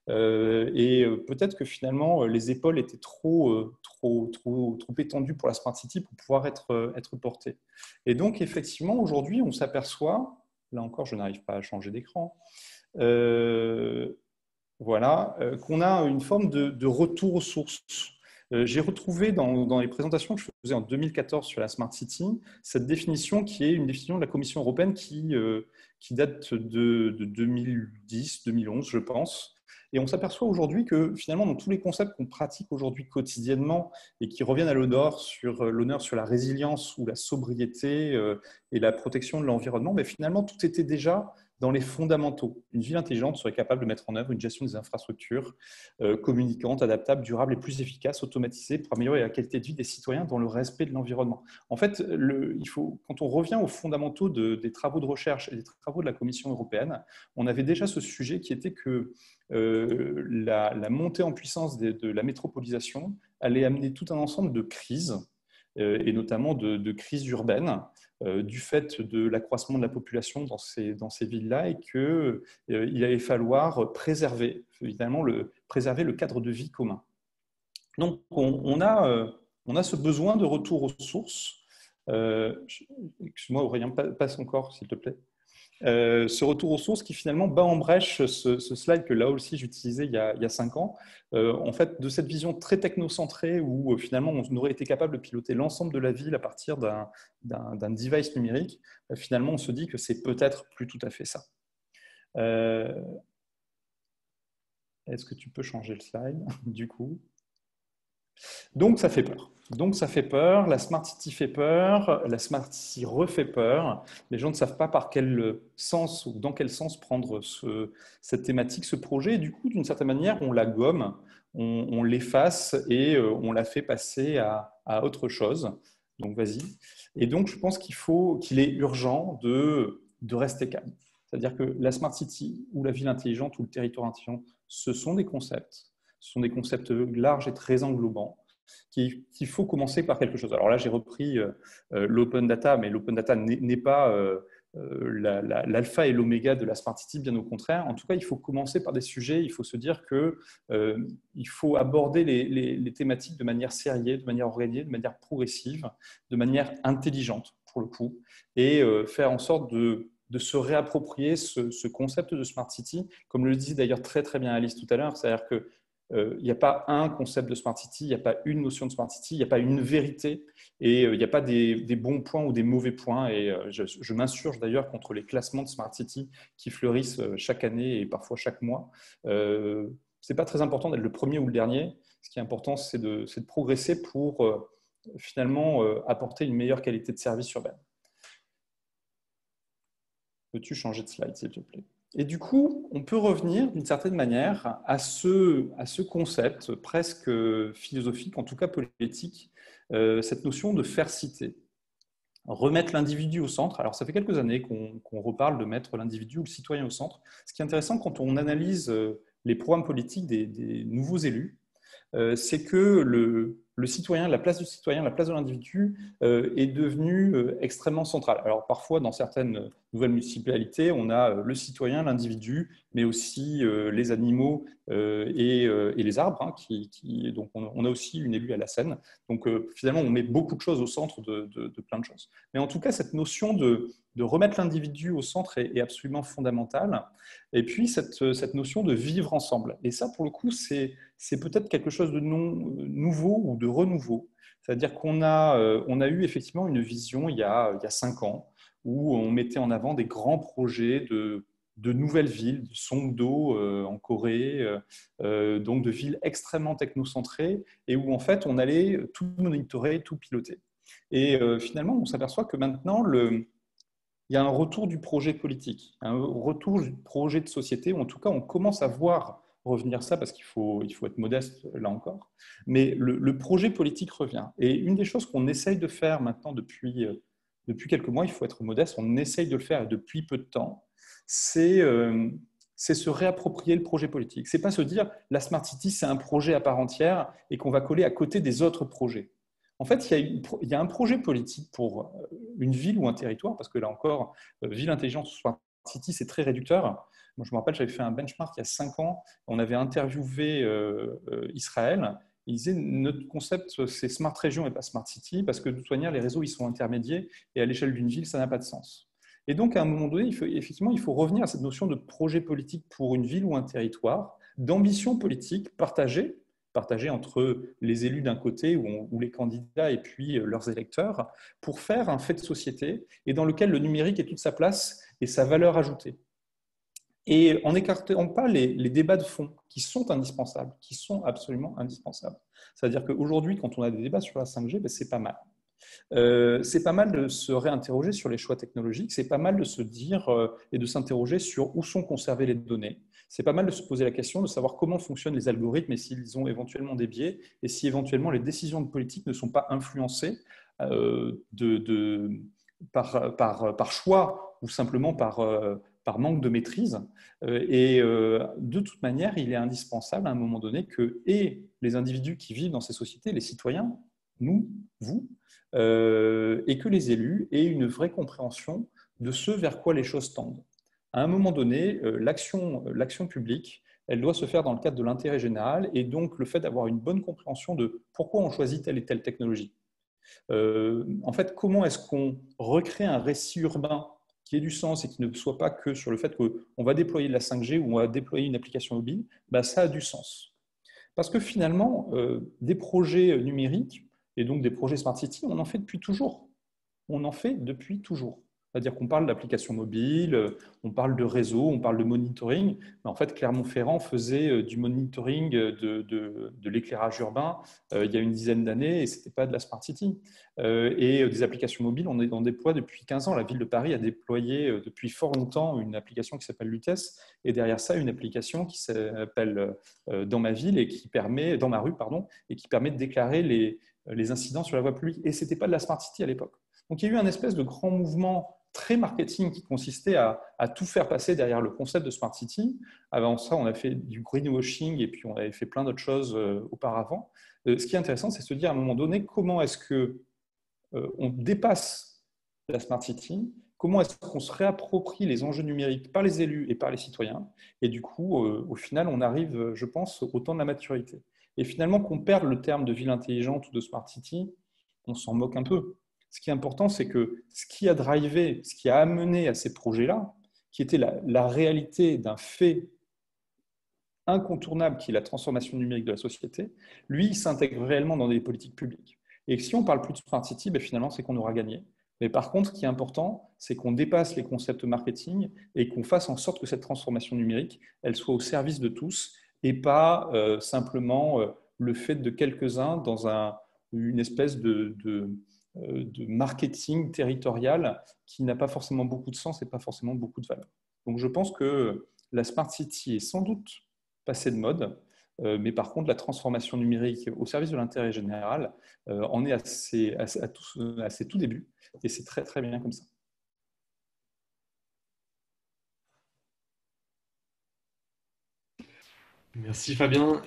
Et peut-être que finalement, les épaules étaient trop étendues pour la Smart City pour pouvoir être portées. Et donc, effectivement, aujourd'hui, on s'aperçoit, là encore, je n'arrive pas à changer d'écran, voilà, qu'on a une forme de retour aux sources. J'ai retrouvé dans les présentations que je faisais en 2014 sur la Smart City cette définition qui est une définition de la Commission européenne qui date de 2010-2011, je pense. Et on s'aperçoit aujourd'hui que finalement, dans tous les concepts qu'on pratique aujourd'hui quotidiennement et qui reviennent à l'honneur sur la résilience ou la sobriété et la protection de l'environnement, mais finalement, tout était déjà dans les fondamentaux. Une ville intelligente serait capable de mettre en œuvre une gestion des infrastructures communicantes, adaptables, durables et plus efficaces, automatisées pour améliorer la qualité de vie des citoyens dans le respect de l'environnement. En fait, quand on revient aux fondamentaux des travaux de recherche et des travaux de la Commission européenne, on avait déjà ce sujet qui était que la montée en puissance de la métropolisation allait amener tout un ensemble de crises, et notamment de crises urbaines, du fait de l'accroissement de la population dans ces villes-là, et qu'il allait falloir préserver le cadre de vie commun. Donc, on a ce besoin de retour aux sources. Excuse-moi, Aurélien, passe encore, s'il te plaît. Ce retour aux sources qui finalement bat en brèche ce slide que là aussi j'utilisais il y a 5 ans, en fait de cette vision très technocentrée où finalement on aurait été capable de piloter l'ensemble de la ville à partir d'un device numérique. Finalement on se dit que c'est peut-être plus tout à fait ça. Est-ce que tu peux changer le slide du coup? Donc ça fait peur. La Smart City fait peur, la Smart City refait peur. Les gens ne savent pas par quel sens ou dans quel sens prendre cette thématique, ce projet. Et du coup, d'une certaine manière, on la gomme, on l'efface et on la fait passer à autre chose. Donc vas-y. Et donc je pense qu'il est urgent de rester calme. C'est-à-dire que la Smart City ou la ville intelligente ou le territoire intelligent, ce sont des concepts. Ce sont des concepts larges et très englobants qu'il faut commencer par quelque chose. Alors là, j'ai repris l'open data, mais l'open data n'est pas l'alpha et l'oméga de la Smart City, bien au contraire. En tout cas, il faut commencer par des sujets, il faut se dire qu'il faut aborder les thématiques de manière sérieuse, de manière organisée, de manière progressive, de manière intelligente, pour le coup, et faire en sorte de se réapproprier ce concept de Smart City, comme le disait d'ailleurs très très bien Alice tout à l'heure, c'est-à-dire que il n'y a pas un concept de Smart City, il n'y a pas une notion de Smart City, il n'y a pas une vérité et il n'y a pas des bons points ou des mauvais points. Et je m'insurge d'ailleurs contre les classements de Smart City qui fleurissent chaque année et parfois chaque mois. Ce n'est pas très important d'être le premier ou le dernier. Ce qui est important, c'est de progresser pour finalement apporter une meilleure qualité de service urbain. Peux-tu changer de slide, s'il te plaît ? Et du coup, on peut revenir d'une certaine manière à ce concept presque philosophique, en tout cas politique, cette notion de faire cité. Remettre l'individu au centre. Alors, ça fait quelques années qu'on reparle de mettre l'individu ou le citoyen au centre. Ce qui est intéressant quand on analyse les programmes politiques des nouveaux élus, c'est que le citoyen, la place du citoyen, la place de l'individu est devenue extrêmement centrale. Alors parfois, dans certaines nouvelles municipalités, on a le citoyen, l'individu, mais aussi les animaux et les arbres. Hein, donc on a aussi une élue à la scène. Donc finalement, on met beaucoup de choses au centre de plein de choses. Mais en tout cas, cette notion de remettre l'individu au centre est absolument fondamentale. Et puis, cette notion de vivre ensemble. Et ça, pour le coup, c'est peut-être quelque chose de nouveau ou de renouveau. C'est-à-dire qu'on a eu effectivement une vision il y a 5 ans où on mettait en avant des grands projets de nouvelles villes, de Songdo en Corée, donc de villes extrêmement technocentrées et où en fait on allait tout monitorer, tout piloter. Et finalement, on s'aperçoit que maintenant, il y a un retour du projet politique, un retour du projet de société, ou en tout cas, on commence à voir revenir ça, parce qu'il faut être modeste là encore, mais le projet politique revient. Et une des choses qu'on essaye de faire maintenant depuis quelques mois, il faut être modeste, on essaye de le faire depuis peu de temps, c'est se réapproprier le projet politique. Ce n'est pas se dire la Smart City, c'est un projet à part entière et qu'on va coller à côté des autres projets. En fait, il y a un projet politique pour une ville ou un territoire, parce que là encore, ville intelligente ou Smart City, c'est très réducteur. Moi, je me rappelle, j'avais fait un benchmark il y a 5 ans, on avait interviewé Israël. Il disait notre concept, c'est Smart Région et pas Smart City, parce que de toute manière, les réseaux, ils sont intermédiaires et à l'échelle d'une ville, ça n'a pas de sens. Et donc, à un moment donné, il faut revenir à cette notion de projet politique pour une ville ou un territoire, d'ambition politique partagée entre les élus d'un côté ou les candidats et puis leurs électeurs, pour faire un fait de société et dans lequel le numérique ait toute sa place et sa valeur ajoutée. Et en n'écartant pas les débats de fond qui sont indispensables, qui sont absolument indispensables. C'est-à-dire qu'aujourd'hui, quand on a des débats sur la 5G, c'est pas mal. C'est pas mal de se réinterroger sur les choix technologiques, c'est pas mal de se dire et de s'interroger sur où sont conservées les données. C'est pas mal de se poser la question de savoir comment fonctionnent les algorithmes et s'ils ont éventuellement des biais et si éventuellement les décisions de politique ne sont pas influencées par choix ou simplement par manque de maîtrise. De toute manière, il est indispensable à un moment donné que les individus qui vivent dans ces sociétés, les citoyens, nous, vous, et que les élus aient une vraie compréhension de ce vers quoi les choses tendent. À un moment donné, l'action publique, elle doit se faire dans le cadre de l'intérêt général et donc le fait d'avoir une bonne compréhension de pourquoi on choisit telle et telle technologie. En fait, comment est-ce qu'on recrée un récit urbain qui ait du sens et qui ne soit pas que sur le fait qu'on va déployer de la 5G ou on va déployer une application mobile, ça a du sens. Parce que finalement, des projets numériques et donc des projets Smart City, on en fait depuis toujours. On en fait depuis toujours. C'est-à-dire qu'on parle d'applications mobiles, on parle de réseau, on parle de monitoring. Mais en fait, Clermont-Ferrand faisait du monitoring de l'éclairage urbain il y a une dizaine d'années et ce n'était pas de la Smart City. Et des applications mobiles, on est en déploie depuis 15 ans. La ville de Paris a déployé depuis fort longtemps une application qui s'appelle Lutèce et derrière ça, une application qui s'appelle Dans ma ville et qui permet, dans ma rue, pardon, et qui permet de déclarer les incidents sur la voie publique. Et ce n'était pas de la Smart City à l'époque. Donc il y a eu un espèce de grand mouvement très marketing qui consistait à tout faire passer derrière le concept de Smart City. Avant ça, on a fait du greenwashing et puis on avait fait plein d'autres choses auparavant. Ce qui est intéressant, c'est de se dire à un moment donné, comment est-ce qu'on dépasse la Smart City, comment est-ce qu'on se réapproprie les enjeux numériques par les élus et par les citoyens. Et du coup, au final, on arrive, je pense, au temps de la maturité. Et finalement, qu'on perde le terme de ville intelligente ou de Smart City, on s'en moque un peu. Ce qui est important, c'est que ce qui a drivé, ce qui a amené à ces projets-là, qui était la réalité d'un fait incontournable qui est la transformation numérique de la société, lui, il s'intègre réellement dans des politiques publiques. Et si on parle plus de Smart City, finalement, c'est qu'on aura gagné. Mais par contre, ce qui est important, c'est qu'on dépasse les concepts marketing et qu'on fasse en sorte que cette transformation numérique, elle soit au service de tous et pas simplement le fait de quelques-uns dans une espèce de marketing territorial qui n'a pas forcément beaucoup de sens et pas forcément beaucoup de valeur. Donc je pense que la Smart City est sans doute passée de mode, mais par contre la transformation numérique au service de l'intérêt général en est à ses tout débuts et c'est très très bien comme ça. Merci Fabien,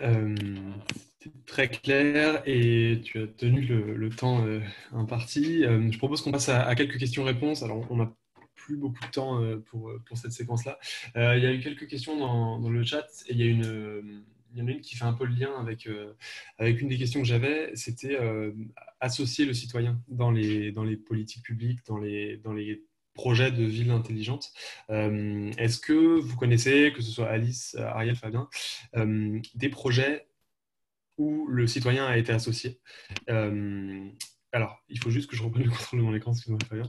c'était très clair et tu as tenu le temps imparti. Je propose qu'on passe à quelques questions-réponses. Alors on n'a plus beaucoup de temps pour cette séquence-là. Il y a eu quelques questions dans le chat et il y en a une qui fait un peu le lien avec une des questions que j'avais, c'était associer le citoyen dans les politiques publiques, dans les projets de ville intelligente. Est-ce que vous connaissez, que ce soit Alice, Ariel, Fabien, des projets où le citoyen a été associé? Alors, il faut juste que je reprenne le contrôle de mon écran, excusez-moi Fabien.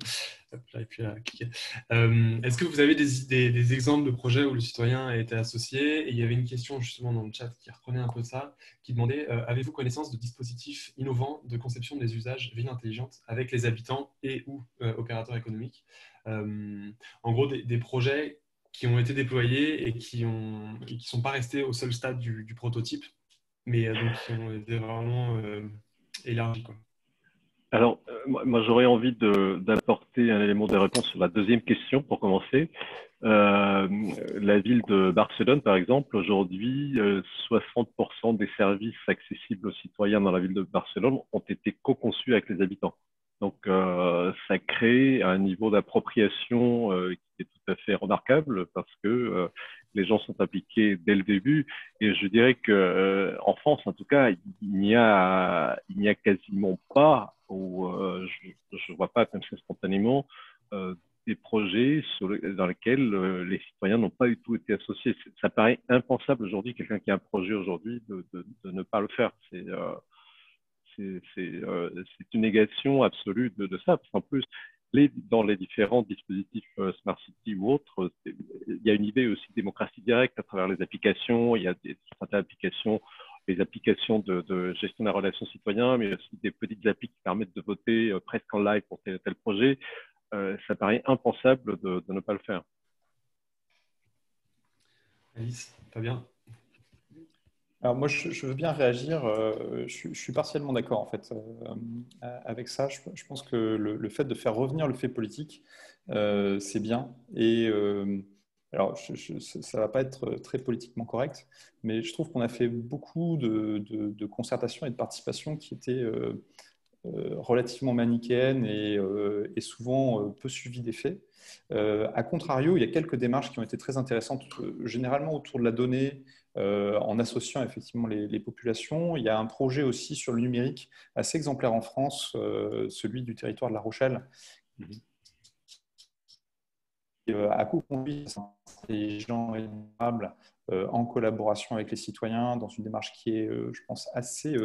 Hop, j'arrive plus à cliquer. Est-ce que vous avez des exemples de projets où le citoyen a été associé? Et il y avait une question justement dans le chat qui reprenait un peu ça, qui demandait avez-vous connaissance de dispositifs innovants de conception des usages ville intelligente avec les habitants et ou opérateurs économiques? En gros, des projets qui ont été déployés et qui sont pas restés au seul stade du prototype, mais donc qui ont été vraiment élargis, quoi. Alors, moi j'aurais envie d'apporter un élément de réponse sur la deuxième question pour commencer. La ville de Barcelone, par exemple, aujourd'hui, 60% des services accessibles aux citoyens dans la ville de Barcelone ont été co-conçus avec les habitants. Donc, ça crée un niveau d'appropriation qui est tout à fait remarquable parce que les gens sont impliqués dès le début. Et je dirais que en France, en tout cas, il n'y a quasiment pas, ou je ne vois pas comme ça spontanément, des projets dans lesquels les citoyens n'ont pas du tout été associés. Ça paraît impensable aujourd'hui, quelqu'un qui a un projet aujourd'hui, de ne pas le faire. C'est une négation absolue de ça. Parce qu'en plus, dans les différents dispositifs Smart City ou autres, il y a une idée aussi de démocratie directe à travers les applications. Il y a certaines applications des applications de gestion de la relation citoyen, mais aussi des petites applis qui permettent de voter presque en live pour tel ou tel projet, ça paraît impensable de ne pas le faire. Alice, Fabien? Alors moi, je veux bien réagir. Je suis partiellement d'accord en fait avec ça. Je pense que le fait de faire revenir le fait politique, c'est bien. Et alors, ça va pas être très politiquement correct, mais je trouve qu'on a fait beaucoup de concertation et de participation qui étaient relativement manichéenne et souvent peu suivie des faits. A contrario, il y a quelques démarches qui ont été très intéressantes, généralement autour de la donnée, en associant effectivement les populations. Il y a un projet aussi sur le numérique assez exemplaire en France, celui du territoire de La Rochelle, qui a co-conduit des gens innombrables en collaboration avec les citoyens dans une démarche qui est, je pense, assez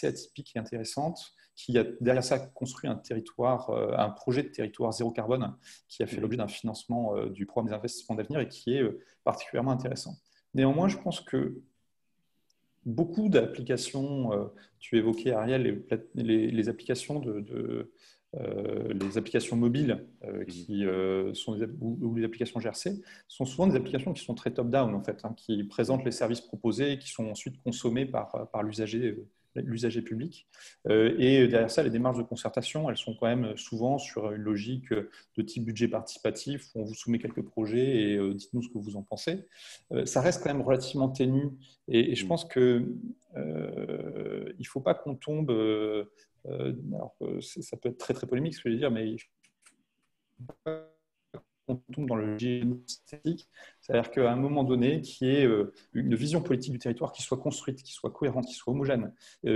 atypique et intéressante, qui a derrière ça construit un territoire, un projet de territoire zéro carbone qui a fait l'objet d'un financement du programme des investissements d'avenir et qui est particulièrement intéressant. Néanmoins, je pense que beaucoup d'applications, tu évoquais Ariel, les applications les applications mobiles ou les applications GRC sont souvent des applications qui sont très top-down en fait, qui présentent les services proposés et qui sont ensuite consommés par l'usager public. Et derrière ça, les démarches de concertation, elles sont quand même souvent sur une logique de type budget participatif où on vous soumet quelques projets et dites-nous ce que vous en pensez. Ça reste quand même relativement ténu et je pense que il ne faut pas qu'on tombe... alors, ça peut être très très polémique ce que je veux dire, mais on tombe dans le génie statique, c'est-à-dire qu'à un moment donné, qu'il y ait une vision politique du territoire qui soit construite, qui soit cohérente, qui soit homogène,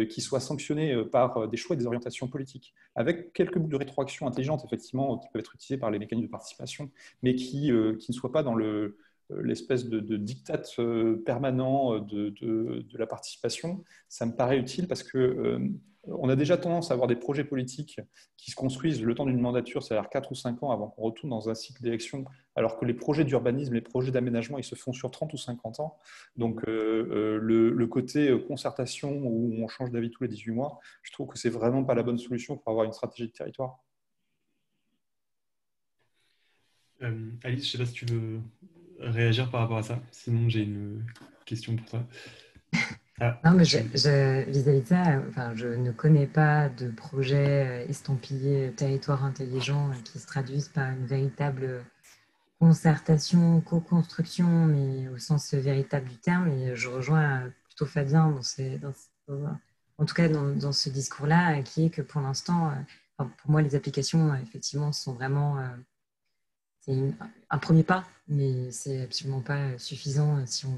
qui soit sanctionnée par des choix et des orientations politiques, avec quelques boucles de rétroaction intelligentes, effectivement, qui peuvent être utilisées par les mécanismes de participation, mais qui ne soient pas dans l'espèce de diktat permanent de la participation. Ça me paraît utile parce que on a déjà tendance à avoir des projets politiques qui se construisent le temps d'une mandature, c'est-à-dire 4 ou 5 ans avant qu'on retourne dans un cycle d'élection, alors que les projets d'urbanisme, les projets d'aménagement, ils se font sur 30 ou 50 ans. Donc le côté concertation où on change d'avis tous les 18 mois, je trouve que c'est vraiment pas la bonne solution pour avoir une stratégie de territoire. Alice, je ne sais pas si tu veux réagir par rapport à ça. Sinon, j'ai une question pour toi. Non, mais vis-à-vis de ça, enfin, je ne connais pas de projet estampillé territoire intelligent qui se traduisent par une véritable concertation, co-construction, mais au sens véritable du terme. Et je rejoins plutôt Fabien en tout cas dans ce discours-là, qui est que pour l'instant, pour moi, les applications, effectivement, sont vraiment c'est un premier pas, mais c'est absolument pas suffisant si on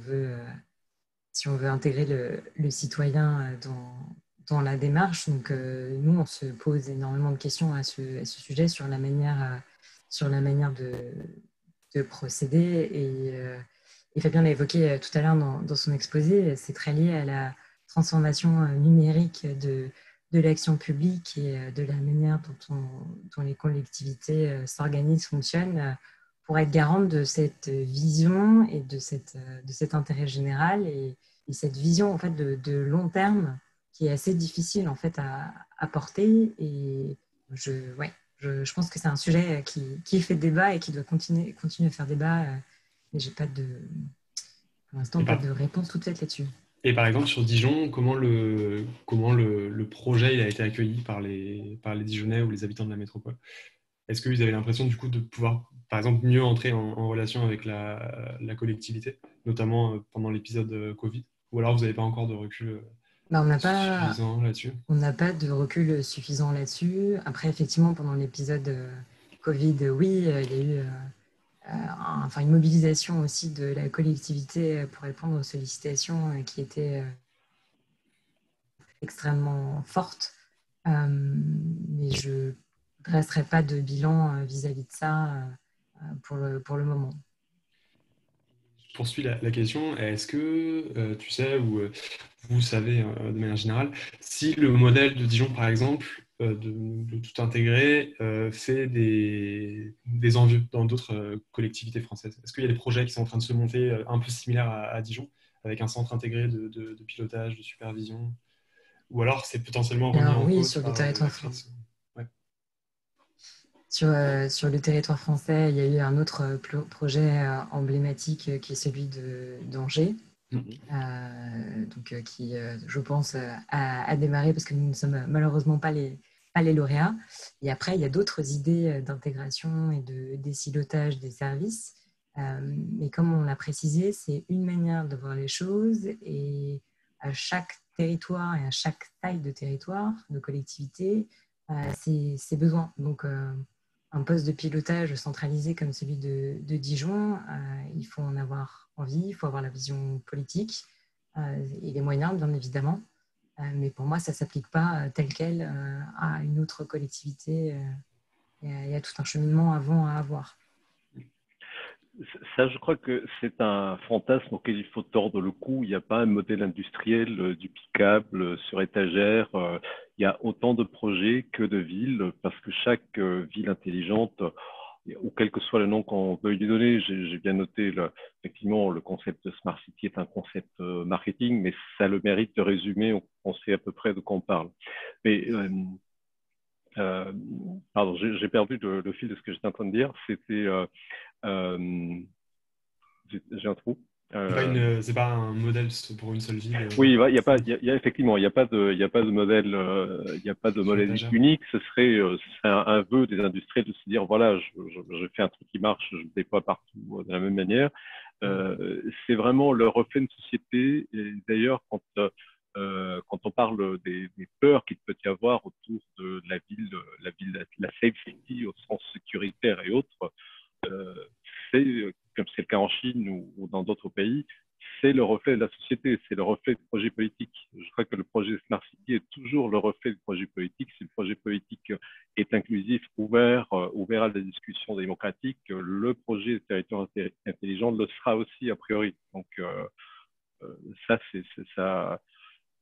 veut intégrer le citoyen dans la démarche. Donc, nous, on se pose énormément de questions à ce sujet sur la manière de procéder. Et Fabien l'a évoqué tout à l'heure dans son exposé, c'est très lié à la transformation numérique de l'action publique et de la manière dont les collectivités s'organisent, fonctionnent, pour être garante de cette vision et de cet intérêt général et cette vision en fait, de long terme qui est assez difficile en fait, à porter. Et je pense que c'est un sujet qui fait débat et qui doit continuer à faire débat. Mais j'ai pas pour l'instant pas de réponse toute faite là-dessus. Et par exemple, sur Dijon, comment le projet il a été accueilli par les Dijonnais ou les habitants de la métropole? Est-ce que vous avez l'impression du coup de pouvoir, par exemple, mieux entrer en relation avec la collectivité, notamment pendant l'épisode Covid? Ou alors vous n'avez pas encore de recul suffisant là-dessus? On n'a pas de recul suffisant là-dessus. Après, effectivement, pendant l'épisode Covid, oui, il y a eu une mobilisation aussi de la collectivité pour répondre aux sollicitations qui étaient extrêmement fortes. Mais je ne dresserai pas de bilan vis-à-vis de ça pour le moment. Je poursuis la question. Est-ce que tu sais ou vous savez de manière générale si le modèle de Dijon, par exemple, de tout intégrer, fait des envieux dans d'autres collectivités françaises? Est-ce qu'il y a des projets qui sont en train de se monter un peu similaires à Dijon, avec un centre intégré de pilotage, de supervision? Ou alors c'est potentiellement remis Alors en oui, cause sur le par territoire la français. crise? Ouais. Sur le territoire français, il y a eu un autre projet emblématique qui est celui d'Angers, qui, je pense, a démarré parce que nous ne sommes malheureusement pas les lauréats. Et après, il y a d'autres idées d'intégration et de désilotage des services. Mais comme on l'a précisé, c'est une manière de voir les choses et à chaque territoire et à chaque taille de territoire, de collectivité, ses besoins. Donc, un poste de pilotage centralisé comme celui de Dijon, il faut en avoir envie, il faut avoir la vision politique et les moyens, bien évidemment. Mais pour moi, ça ne s'applique pas tel quel à une autre collectivité. Il y a tout un cheminement avant à avoir. Ça, je crois que c'est un fantasme auquel il faut tordre le cou. Il n'y a pas un modèle industriel duplicable sur étagère. Il y a autant de projets que de villes, parce que chaque ville intelligente, ou quel que soit le nom qu'on veut lui donner, j'ai bien noté, effectivement, le concept de Smart City est un concept marketing, mais ça a le mérite de résumer, on sait à peu près de quoi on parle. Mais pardon, j'ai perdu le fil de ce que j'étais en train de dire. C'était j'ai un trou. C'est pas un modèle pour une seule ville. Oui, il y a pas, il y a effectivement, il y a pas de modèle, il y a pas de Sur modèle étagère. unique. Ce serait un vœu des industriels de se dire voilà, je fais un truc qui marche, je le déploie partout de la même manière. C'est vraiment le reflet d'une société. Et d'ailleurs, quand on parle des peurs qu'il peut y avoir autour de la safe city au sens sécuritaire et autres, c'est, comme c'est le cas en Chine ou dans d'autres pays, c'est le reflet de la société, c'est le reflet du projet politique. Je crois que le projet Smart City est toujours le reflet du projet politique. Si le projet politique est inclusif, ouvert à la discussion démocratique, le projet territoire intelligent le sera aussi a priori. Donc ça, c'est ça.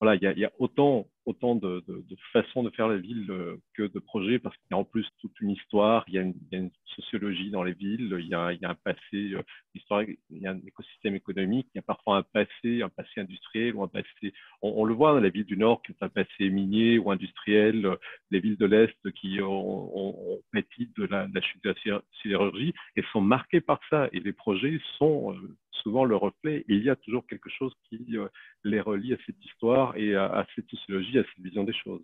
Voilà, il y a autant de façons de faire la ville que de projets, parce qu'il y a en plus toute une histoire, il y a une sociologie dans les villes, il y a un passé historique, il y a un écosystème économique, il y a parfois un passé industriel ou un passé, on le voit dans les villes du Nord qui ont un passé minier ou industriel, les villes de l'Est qui ont pâti de la chute de la sidérurgie et sont marquées par ça. Et les projets sont souvent le reflet. Et il y a toujours quelque chose qui les relie à cette histoire et à cette sociologie, à cette vision des choses.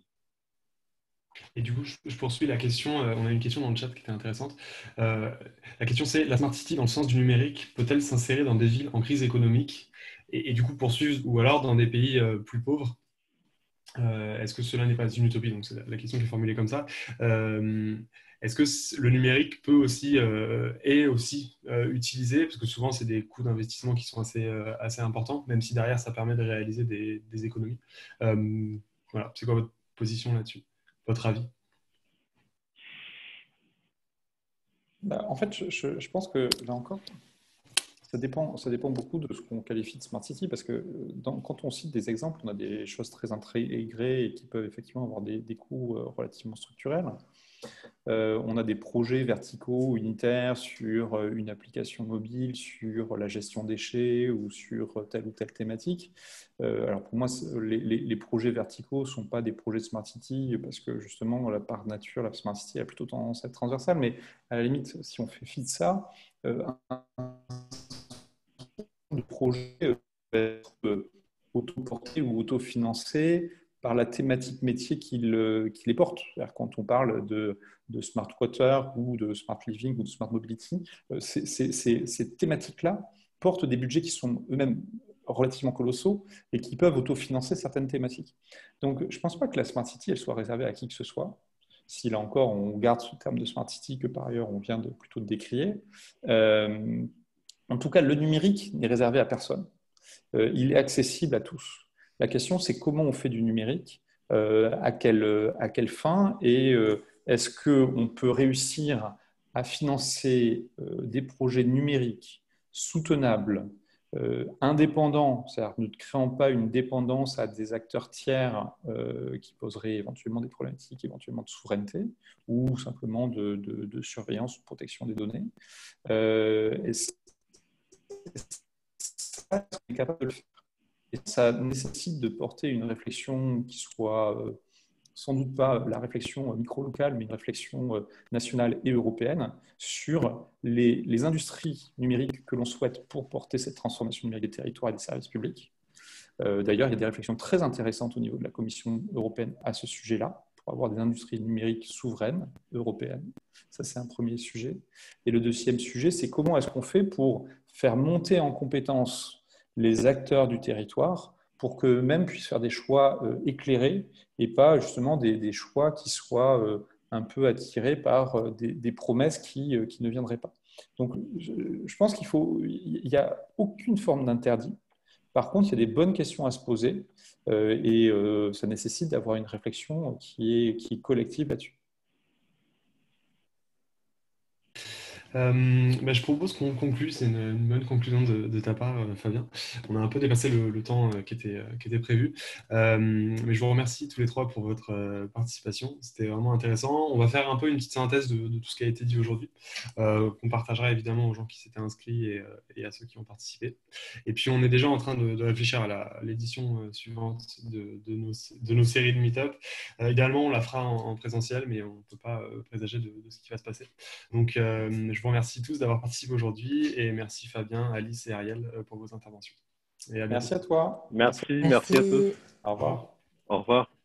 Et du coup, je poursuis la question. On a une question dans le chat qui était intéressante. La question, c'est la Smart City, dans le sens du numérique, peut-elle s'insérer dans des villes en crise économique et du coup poursuivre, ou alors dans des pays plus pauvres? Est-ce que cela n'est pas une utopie? Donc, c'est la question qui est formulée comme ça. Est-ce que le numérique peut aussi, est aussi utilisé, parce que souvent, c'est des coûts d'investissement qui sont assez importants, même si derrière, ça permet de réaliser des économies. Voilà, c'est quoi votre position là-dessus? Votre avis? En fait, je pense que là encore, ça dépend beaucoup de ce qu'on qualifie de Smart City, parce que quand on cite des exemples, on a des choses très intégrées et qui peuvent effectivement avoir des coûts relativement structurels. On a des projets verticaux ou unitaires sur une application mobile, sur la gestion des déchets ou sur telle ou telle thématique. Alors pour moi, les projets verticaux ne sont pas des projets Smart City parce que justement, par nature, la Smart City a plutôt tendance à être transversale. Mais à la limite, si on fait fi de ça, un projet peut être autoporté ou autofinancé par la thématique métier qui les porte. Quand on parle de smart water ou de smart living ou de smart mobility, ces thématiques-là portent des budgets qui sont eux-mêmes relativement colossaux et qui peuvent autofinancer certaines thématiques. Donc, je ne pense pas que la smart city elle soit réservée à qui que ce soit. Si là encore, on garde ce terme de smart city que par ailleurs on vient plutôt de décrier. En tout cas, le numérique n'est réservé à personne. Il est accessible à tous. La question, c'est comment on fait du numérique, à quelle fin, et est-ce qu'on peut réussir à financer des projets numériques soutenables, indépendants, c'est-à-dire ne créant pas une dépendance à des acteurs tiers qui poseraient éventuellement des problématiques, éventuellement de souveraineté, ou simplement de surveillance ou de protection des données. Et ça, on est capable de le faire. ça nécessite de porter une réflexion qui soit sans doute pas la réflexion micro-locale, mais une réflexion nationale et européenne sur les industries numériques que l'on souhaite pour porter cette transformation numérique des territoires et des services publics. D'ailleurs, il y a des réflexions très intéressantes au niveau de la Commission européenne à ce sujet-là, pour avoir des industries numériques souveraines européennes. Ça, c'est un premier sujet. Et le deuxième sujet, c'est comment est-ce qu'on fait pour faire monter en compétence les acteurs du territoire pour qu'eux-mêmes puissent faire des choix éclairés et pas justement des choix qui soient un peu attirés par des promesses qui ne viendraient pas. Donc, je pense il n'y a aucune forme d'interdit. Par contre, il y a des bonnes questions à se poser et ça nécessite d'avoir une réflexion qui est collective là-dessus. Je propose qu'on conclue, c'est une bonne conclusion de ta part, Fabien. On a un peu dépassé le temps qui était prévu, mais je vous remercie tous les trois pour votre participation. C'était vraiment intéressant. On va faire un peu une petite synthèse de tout ce qui a été dit aujourd'hui, qu'on partagera évidemment aux gens qui s'étaient inscrits et à ceux qui ont participé. Et puis on est déjà en train de réfléchir à l'édition suivante de nos séries de meet-up. Idéalement, on la fera en présentiel, mais on ne peut pas présager de ce qui va se passer. Donc, je vous remercie tous d'avoir participé aujourd'hui et merci Fabien, Alice et Ariel pour vos interventions. Et merci à toi. Merci à tous. Au revoir. Au revoir.